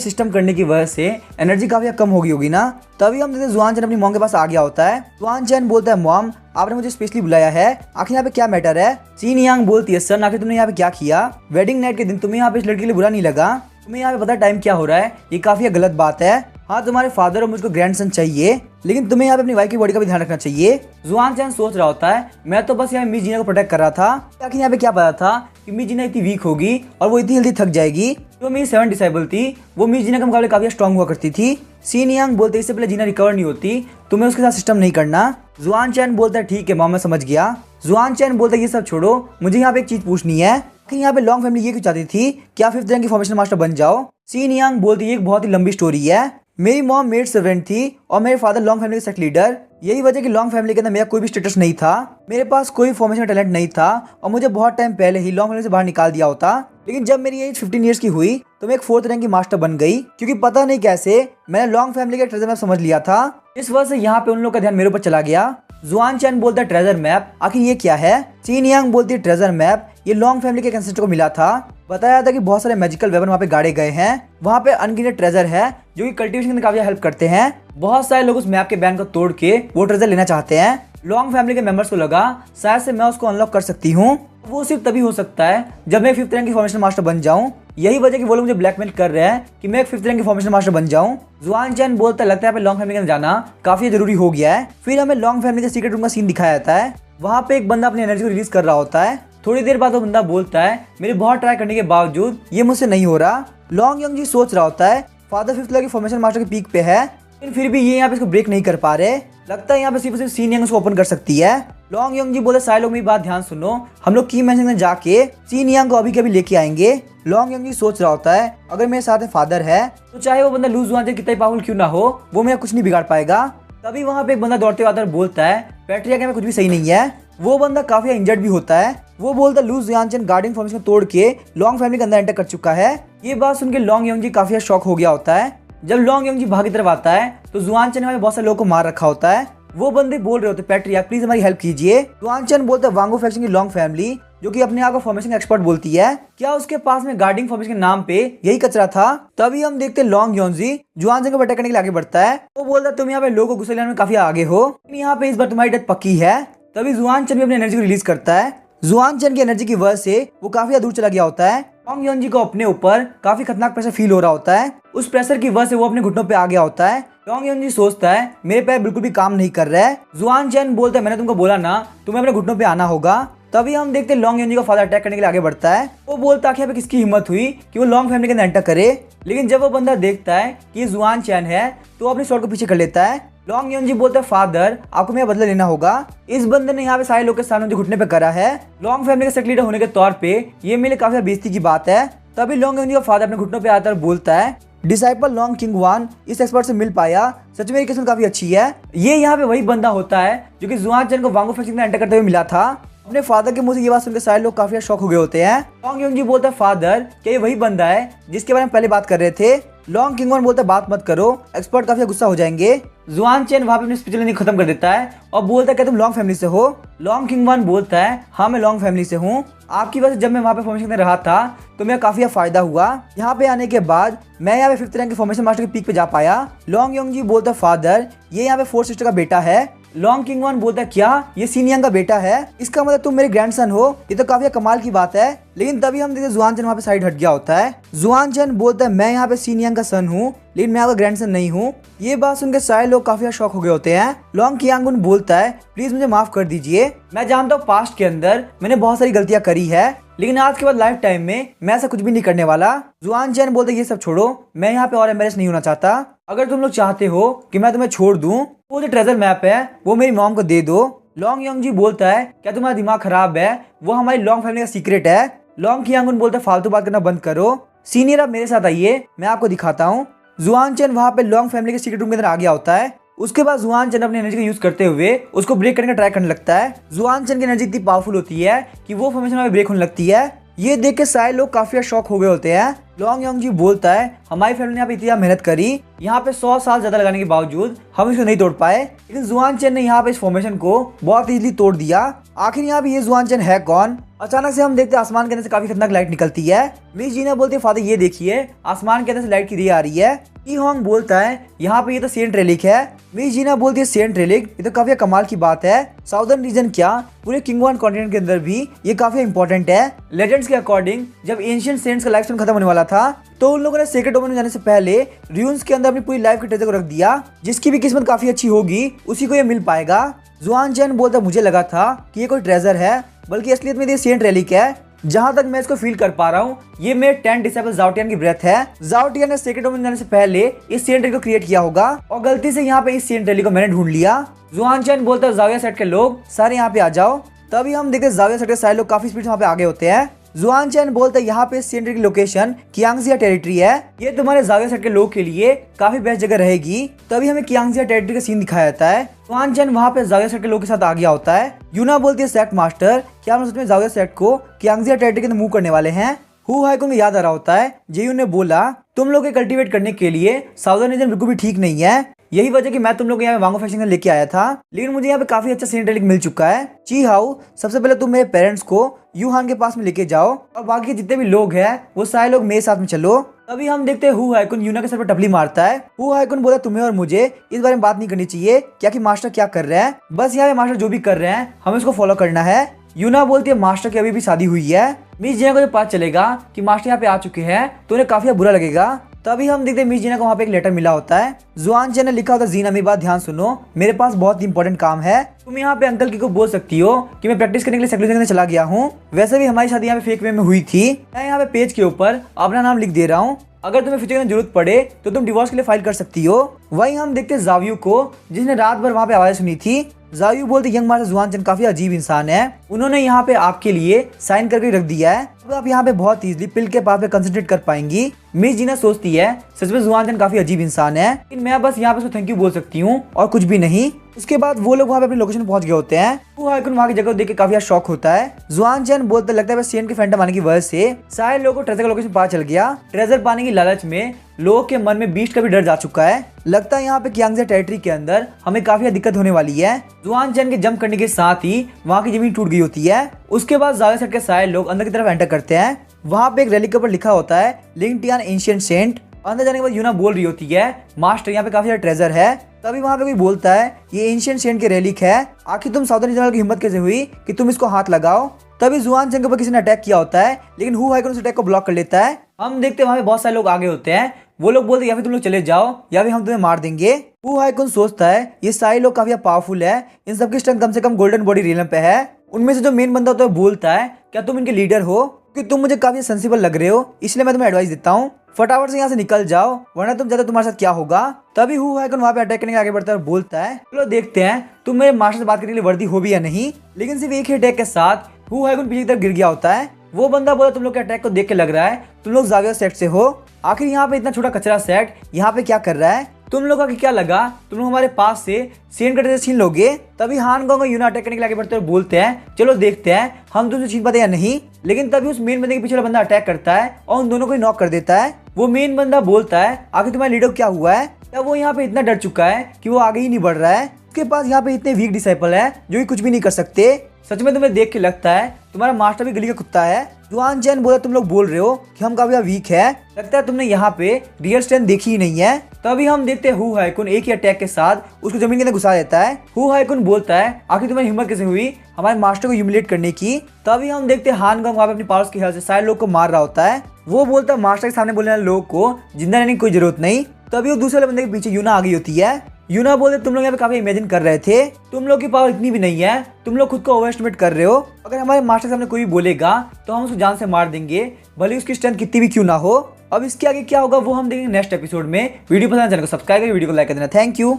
सिस्टम करने की वजह से एनर्जी काफी कम हो गई होगी ना। तभी हम देखते हैं जुआन चैन अपनी मॉम के पास आ गया होता है। जुआन चैन बोलता है मॉम आपने मुझे स्पेशली बुलाया है, आखिर यहाँ पे क्या मैटर है। सीन यांग बोलती है सन आखिर तुमने यहाँ पे क्या किया, वेडिंग नाइट के दिन तुम्हें यहाँ पे इस लड़की के लिए बुरा नहीं लगा, तुम्हें यहाँ पे पता टाइम क्या हो रहा है, ये काफी गलत बात है। हाँ तुम्हारे फादर और मुझको ग्रैंडसन चाहिए, लेकिन तुम्हें यहाँ पे अपनी वाइफ की बॉडी का भी ध्यान रखना चाहिए। जुआन चैन सोच रहा होता है मैं तो बस यहाँ मिस जीना को प्रोटेक्ट कर रहा था, आखिर यहाँ पे क्या पता था कि मिस जीना इतनी वीक होगी और वो इतनी जल्दी थक जाएगी। जो मेरी 7 डिसेबल थी वो मिस जीना के मुकाबले काफी स्ट्रॉन्ग हुआ करती थी। सीन यांग बोलते इससे पहले जीना रिकवर नहीं होती, तुम्हें उसके साथ सिस्टम नहीं करना। जुआन चैन बोलता है ठीक है मॉम मैं समझ गया। जुआन चैन बोलता है ये सब छोड़ो, मुझे यहाँ पे एक चीज पूछनी है कि यहाँ पे लॉन्ग फैमिली ये क्यों चाहती थी क्या 5th रैंक की फॉर्मेशन मास्टर बन जाओ। सीन यांग बोलती है एक बहुत ही लंबी स्टोरी है, मेरी मॉम मेड सर्वेंट थी और मेरे फादर लॉन्ग फैमिली के सेट लीडर, यही वजह कि लॉन्ग फैमिली के अंदर मेरा कोई भी स्टेटस नहीं था, मेरे पास कोई फॉर्मेशन का टैलेंट नहीं था और मुझे बहुत टाइम पहले ही लॉन्ग फैमिली से बाहर निकाल दिया होता। लेकिन जब मेरी एज 15 इयर्स की हुई तो मैं एक 4th रैंक की मास्टर बन गई, क्योंकि पता नहीं कैसे मैंने लॉन्ग फैमिली का ट्रेजर मैप समझ लिया था। इस वजह से यहाँ पे उन लोग का ध्यान मेरे ऊपर चला गया। जुआन चैन बोलता है ट्रेजर मैप आखिर ये क्या है। सीन यांग बोलती है ट्रेजर मैप ये लॉन्ग फैमिली के एंसेस्टर को मिला था, बताया था कि बहुत सारे मैजिकल वेपन वहाँ पे गाड़े गए हैं, वहाँ पे अनगिनत ट्रेजर है जो कि कल्टीवेशन में काफी हेल्प करते हैं। बहुत सारे लोग उस मैप के बैन को तोड़ के वो ट्रेजर लेना चाहते हैं। लॉन्ग फैमिली के मेंबर्स को लगा शायद से मैं उसको अनलॉक कर सकती हूँ, वो सिर्फ तभी हो सकता है जब मैं 5th रैंक की फॉर्मेशन मास्टर बन जाऊं। यही वजह कि वो लोग मुझे ब्लैकमेल कर रहे हैं कि मैं एक 5th रैंक की फॉर्मेशन मास्टर बन जाऊं। जुआन चैन बोलता है लगता है लॉन्ग फैमिली के अंदर जाना काफी जरूरी हो गया है। फिर हमें लॉन्ग फैमिली के सीक्रेट रूम का सीन दिखाया जाता है, वहाँ पे एक बंदा अपनी एनर्जी को रिलीज कर रहा होता है। थोड़ी देर बाद वो बंदा बोलता है मेरे बहुत ट्राई करने के बावजूद ये मुझसे नहीं हो रहा। लॉन्ग यंग जी सोच रहा होता है फादर 5th लेवल की फॉर्मेशन मास्टर के पीक पे है, लेकिन फिर भी ये यहाँ पे इसको ब्रेक नहीं कर पा रहे, लगता है यहाँ पे सिर्फ सीन यंग उसको ओपन कर सकती है। लॉन्ग यंग जी बोले सारे लोग मेरी बात ध्यान सुनो, हम लोग की मैच में जाके सीन यंग को अभी के अभी लेके आएंगे। लॉन्ग यंग जी सोच रहा होता है अगर मेरे साथ फादर है तो चाहे वो बंदा लूज जुआन कितना पावरफुल क्यों ना हो वो मेरा कुछ नहीं बिगाड़ पाएगा। तभी वहाँ पे एक बंदा दौड़ते हुए बोलता है पैट्रिया के में कुछ भी सही नहीं है। वो बंदा काफी इंजर्ड भी होता है, वो बोलता है लूज जुआन गार्डियन फॉर्मेशन तोड़ के लॉन्ग फैमिली के अंदर एंटर कर चुका है। ये बात सुन के लॉन्ग यंग जी काफी शॉक हो गया होता है। जब लॉन्ग यंग जी भाग की तरफ आता है तो जुआन चैन ने बहुत सारे लोगों को मार रखा होता है। वो बंदे बोल रहे होते पैट्रिया प्लीज हमारी हेल्प कीजिए। जुआन चैन बोलता है वांगो फैक्शन की लॉन्ग फैमिली जो कि अपने आप को फॉर्मेशन एक्सपर्ट बोलती है, क्या उसके पास में गार्डिंग फॉर्मेशन के नाम पे यही कचरा था। तभी हम देखते हैं लॉन्ग योंजी जुआन चैन को अटैक करने के लिए आगे बढ़ता है। वो बोलता है तुम यहाँ पे लोगों को गुस्सा लेने में काफी आगे हो, यहाँ पे इस बार तुम्हारी डेथ पक्की है। तभी जुआन चैन भी अपनी एनर्जी को रिलीज करता है। जुआन चैन की एनर्जी की वजह से वो काफी दूर चला गया होता है। लॉन्ग योंजी को अपने ऊपर काफी खतरनाक प्रेशर फील हो रहा होता है, उस प्रेशर की वजह से वो अपने घुटनों पे आ गया होता है। लॉन्ग योंजी सोचता है मेरे पैर बिल्कुल भी काम नहीं कर रहा है। जुआन चैन बोलता है मैंने तुमको बोला ना तुम्हें अपने घुटनों पे आना होगा। तभी हम देखते हैं लॉन्ग योंजी का फादर अटैक करने के लिए आगे बढ़ता है। वो बोलता है कि यहाँ पे किसकी हिम्मत हुई कि वो लॉन्ग फैमिली के अंदर एंटर करे, लेकिन जब वो बंदा देखता है कि ये जुआन चैन है तो वो अपने शॉट को पीछे कर लेता है। लॉन्ग योंजी बोलता है फादर आपको मेरा बदला लेना होगा, इस बंदे ने यहाँ पे सारे लोग के सामने मुझे घुटने पे करा है। लॉन्ग फैमिली के सेट लीडर होने के तौर पे ये मेरे लिए काफी बेइज्जती की बात है। तभी लॉन्ग योंजी का फादर अपने घुटनों पे आता है और बोलता है डिसाइपल लॉन्ग किंग वान इस एक्सपर्ट से मिल पाया, सच में किस्मत काफी अच्छी है। ये यहाँ पे वही बंदा होता है जो कि जुआन चैन को वांगो फैक्शन में एंटर करते हुए मिला था। अपने फादर के मुंह से ये बात सुनकर सारे लोग काफी शॉक हो गए होते हैं। लॉन्ग योंजी बोलता है फादर क्या ये वही बंदा है जिसके बारे में पहले बात कर रहे थे। लॉन्ग किंग वन बोलता है बात मत करो, एक्सपर्ट काफी गुस्सा हो जाएंगे। जुआन चेन वहाँ पे अपनी स्पीच लेनी खत्म कर देता है और बोलता है क्या तुम लॉन्ग फैमिली से हो। लॉन्ग किंग वन बोलता है हाँ मैं लॉन्ग फैमिली से हूँ। आपकी वजह से जब मैं वहाँ पे फॉर्मेशन में रहा था तो मेरा काफी फायदा हुआ। यहाँ पे आने के बाद मैं यहाँ पे 5th रैंक के फॉर्मेशन मास्टर के पीक पे जा पाया। लॉन्ग योंग जी बोलता है फादर ये यहाँ पे 4th सिस्टर का बेटा है। लॉन्ग किंग वन बोलता है क्या ये सीनियंग का बेटा है, इसका मतलब तुम मेरे ग्रैंडसन हो, ये तो काफी कमाल की बात है। लेकिन तभी हम देखते जुआन चेन वहाँ पे साइड हट गया होता है। जुआन चेन बोलता है मैं यहाँ पे सीनियंग का सन हूँ लेकिन मैं आपका ग्रैंडसन नहीं हूँ। ये बात सुनकर सारे लोग काफी शॉक हो गए होते हैं। लॉन्ग कियांगुन बोलता है प्लीज मुझे माफ कर दीजिए, मैं जानता हूँ पास्ट के अंदर मैंने बहुत सारी गलतियां करी है लेकिन आज के बाद लाइफ टाइम में मैं ऐसा कुछ भी नहीं करने वाला। जुआन चेन बोलते ये सब छोड़ो, मैं यहाँ पे और एम्बेरस नहीं होना चाहता। अगर तुम लोग चाहते हो कि मैं तुम्हें छोड़ दूं वो जो ट्रेजर मैप है वो मेरी मॉम को दे दो। लॉन्ग योंग जी बोलता है क्या तुम्हारा दिमाग खराब है, वो हमारी लॉन्ग फैमिली का सीक्रेट है। लॉन्ग कियांगुन बोलता है फालतू बात करना बंद करो, सीनियर आप मेरे साथ आइए मैं आपको दिखाता हूँ। जुआन चेन वहाँ पे लॉन्ग फैमिली के सीक्रेट रूम के अंदर आ गया होता है। उसके बाद जुआन चेन अपनी एनर्जी का यूज करते हुए उसको ब्रेक करने का ट्राई करने लगता है। जुआन चेन की एनर्जी इतनी पावरफुल होती है कि वो फॉर्मेशन में ब्रेक होने लगती है। ये देख के सारे लोग काफी शॉक हो गए होते हैं। लॉन्ग योंग जी बोलता है हमारी फैमिली ने यहाँ पे इतनी मेहनत करी, यहाँ पे 100 साल ज्यादा लगाने के बावजूद हम इसको नहीं तोड़ पाए, लेकिन जुआन चेन ने यहाँ पे इस फॉर्मेशन को बहुत इजीली तोड़ दिया। आखिर यहाँ पे ये जुआन चेन है कौन। अचानक से हम देखते हैं आसमान के अंदर से काफी खतरनाक लाइट निकलती है। मिस जीना बोलती है फादर ये देखिए आसमान के अंदर से लाइट की रे आ रही है। ई होंग बोलता है यहाँ पे ये तो सेंट रेलिक है। मिस जीना बोलती है सेंट रेलिक, ये तो काफी कमाल की बात है। साउदर्न रीजन क्या पूरे किंगवन कॉन्टिनेंट के अंदर भी ये काफी इंपॉर्टेंट है। लेजेंड्स के अकॉर्डिंग जब एंशिएंट सेंट्स का लाइफ स्पैन खत्म होने वाला था तो उन लोगों ने सेक्रेट डोमेन में जाने से पहले र्यून्स के अंदर अपनी पूरी लाइफ के ट्रेजर को रख दिया। जिसकी भी किस्मत काफी अच्छी होगी उसी को ये मिल पाएगा। जुआन चेन बोलता मुझे लगा था कि ये कोई ट्रेजर है बल्कि असलियत में ये सेंट रेलिक है। जहां तक मैं इसको फील कर पा रहा हूँ ये मेरे 10 डिसेबल जाओटियन की ब्रेथ है। जाओटियन ने सेक्रेट डोमेन जाने से पहले इस सेंट रेलिक को क्रिएट किया होगा और गलती से यहाँ पे इस सेंट रेलिक को मैंने ढूंढ लिया। जुआन चेन बोलता है जाविया सेट के लोग सारे यहाँ पे आ जाओ। तभी हम देखते जाविया सेट के सारे लोग काफी स्पीड से वहाँ पे आगे होते हैं। जुआन चेन बोलता है यहाँ पे सेंटर की लोकेशन कियांगजिया टेरिटरी है, ये तुम्हारे जाविया सेट के लोग के लिए काफी बेस्ट जगह रहेगी। तभी हमें कियांगजिया टेरिटरी का सीन दिखाया जाता है। जुआन चेन वहाँ पे जाविया सेट के लोग के साथ आ गया होता है। यूना बोलती है सेक्ट मास्टर क्या हम सच में जाविया सेट को कियांगजिया टेरिटरी के अंदर मूव करने वाले हैं। हु हाइकुन को याद आ रहा होता है जेयून ने बोला तुम लोग के कल्टीवेट करने के लिए साउदर्न रीजन बिल्कुल भी ठीक नहीं है, यही वजह कि मैं तुम लोग यहाँ पे वांगो फैक्शन लेके आया था, लेकिन मुझे यहाँ पे काफी अच्छा सेंट रेलिक मिल चुका है। ची हाउ सबसे पहले तुम मेरे पेरेंट्स को यूहान के पास में लेके जाओ और बाकी जितने भी लोग हैं वो सारे लोग मेरे साथ में चलो। तभी हम देखते हैं हु हाइकुन यूना के सर पर टपली मारता है। हु हाइकुन बोला तुम्हें और मुझे इस बारे में बात नहीं करनी चाहिए क्या कि मास्टर क्या कर रहे हैं, बस यहाँ पे मास्टर जो भी कर रहे हैं हमें उसको फॉलो करना है। यूना बोलती है मास्टर की अभी भी शादी हुई है। मिस जीना को जब पता चलेगा कि मास्टर यहाँ पे आ चुके हैं तो उन्हें काफी बुरा लगेगा। तभी हम देखते हैं मिस जीना को वहाँ पे एक लेटर मिला होता है। जुआन चेन ने लिखा होता है जीना मेरी बात ध्यान सुनो, मेरे पास बहुत इंपॉर्टेंट काम है, तुम यहाँ पे अंकल की को बोल सकती हो कि मैं प्रैक्टिस करने के लिए सेक्युलर चला गया हूँ। वैसे भी हमारी शादी यहाँ पे फेक वे में हुई थी। मैं यहाँ पे पेज के ऊपर अपना नाम लिख दे रहा हूँ, अगर तुम्हें फ्यूचर में जरूरत पड़े तो तुम डिवोर्स के लिए फाइल कर सकती हो। वहीं हम देखते हैं जावियू को जिसने रात भर वहाँ पे आवाज सुनी थी। जावियू बोलते यंग मास्टर जुआन चेन काफी अजीब इंसान है, उन्होंने यहाँ पे आपके लिए साइन करके रख दिया है, अब आप यहाँ पे बहुत इजीली पिल के पास पे कंसंट्रेट कर पाएंगी। मिस जीना सोचती है सच में जुआन चेन काफी अजीब इंसान है, लेकिन मैं बस यहाँ पे उसको थैंक यू बोल सकती हूँ और कुछ भी नहीं। उसके बाद वो लोग वहाँ पे अपनी लोकेशन पहुंच गए होते हैं। हु हाइकुन वहाँ की जगह देख के काफी शॉक होता है। जुआन चेन बोलते लगता है सेंट के फैंटम आने की वजह से सारे लोगों को ट्रेजर का लोकेशन पता चल गया। ट्रेजर पाने की लालच में लोगों के मन में बीस्ट का भी डर जा चुका है। लगता है यहाँ पे कियांगजिया टेरिटरी के अंदर हमें काफी दिक्कत होने वाली है। जुआन चेन के जंप करने के साथ ही वहाँ की जमीन टूट गई होती है। उसके बाद जाविया सेट के सारे लोग अंदर की तरफ एंटर करते हैं। वहाँ पे एक रेलिक के ऊपर लिखा होता है लिंक टियान एंशिएंट सेंट। अंदर जाने के बाद यूना बोल रही होती है मास्टर यहाँ पे काफी सारा ट्रेजर है। तभी वहाँ पे कोई बोलता है ये एंशिएंट सेंट के रेलिक है, आखिर तुम साउदर्न रीजन की हिम्मत कैसे हुई कि तुम इसको हाथ लगाओ। तभी जुआन चेन के ऊपर किसी ने अटैक किया होता है, लेकिन हु हाइकुन उस अटैक को ब्लॉक कर लेता है। हम देखते हैं वहाँ पे बहुत सारे लोग आगे होते हैं। वो लोग बोलते हैं या फिर तुम लोग चले जाओ या फिर हम तुम्हें मार देंगे। हु हाइकुन सोचता है ये सारे लोग काफी पावरफुल है, इन सबकी स्ट्रेंथ कम से कम गोल्डन बॉडी रियलम पे है। उनमें से जो मेन बंदा होता है बोलता है क्या तुम इनके लीडर हो, कि तुम मुझे काफी सेंसिबल लग रहे हो, इसलिए मैं तुम्हें एडवाइस देता हूँ फटाफट से यहाँ से निकल जाओ वरना तुम ज्यादा तुम्हारे साथ क्या होगा। तभी हु हाइकुन वहाँ पे अटैक करने के आगे बढ़ता है और बोलता है चलो देखते हैं तुम मेरे मास्टर से बात करने के लिए वर्दी हो भी या नहीं। लेकिन सिर्फ एक ही अटैक के साथ हु हाइकुन पीछे की तरफ गिर गया होता है। वो बंदा बोला तुम लोग के अटैक को देख के लग रहा है तुम लोग जाविया सेट से हो, आखिर यहाँ पे इतना छोटा कचरा सेट यहाँ पे क्या कर रहा है, तुम लोगों को क्या लगा तुम लोग हमारे पास से सेंट कटे से छीन लोगे। तभी हान गोंग यूना अटैक करने के लिए आगे बढ़ते और बोलते हैं चलो देखते हैं हम तुमसे छीन पाते या नहीं। लेकिन तभी उस मेन बंदे के पीछे वाला बंदा अटैक करता है और उन दोनों को ही नॉक कर देता है। वो मेन बंदा बोलता है आखिर तुम्हारे लीडर को क्या हुआ है, तब वो यहाँ पे इतना डर चुका है कि वो आगे ही नहीं बढ़ रहा है। उसके पास यहाँ पे इतने वीक डिसाइपल है जो कि कुछ भी नहीं कर सकते। सच में तुम्हें देख के लगता है तुम्हारा मास्टर भी गली का कुत्ता है। जुआन चैन बोला तुम लोग बोल रहे हो कि हम काफी वीक है, लगता है तुमने यहाँ पे रियल स्ट्रेंथ देखी ही नहीं है। तभी हम देखते हैं हु हाइकुन एक ही अटैक के साथ उसको जमीन के अंदर घुसा देता है। हु हाइकुन बोलता है आखिर तुम्हें हिम्मत कैसे हुई हमारे मास्टर को ह्यूमिलेट करने की। तभी हम देखते हैं हान गंग वहाँ पे अपनी पावर्स की हेल्प से सारे लोग को मार रहा होता है। वो बोलता है मास्टर के सामने बोलने वाले लोग को जिंदा रहने की कोई जरूरत नहीं। तभी वो दूसरे बंदे के पीछे यूना आ गई होती है। यूना बोलते तुम लोग यहाँ पे काफी इमेजिन कर रहे थे, तुम लोग की पावर इतनी भी नहीं है, तुम लोग खुद को ओवर एस्टिमेट कर रहे हो। अगर हमारे मास्टर के सामने कोई भी बोलेगा तो हम उसको जान से मार देंगे, भले उसकी स्ट्रेंथ कितनी भी क्यों ना हो। अब इसके आगे क्या होगा वो हम देखेंगे नेक्स्ट एपिसोड में। वीडियो पसंद है चैनल को सब्सक्राइब करें, वीडियो को लाइक कर देना। Thank you.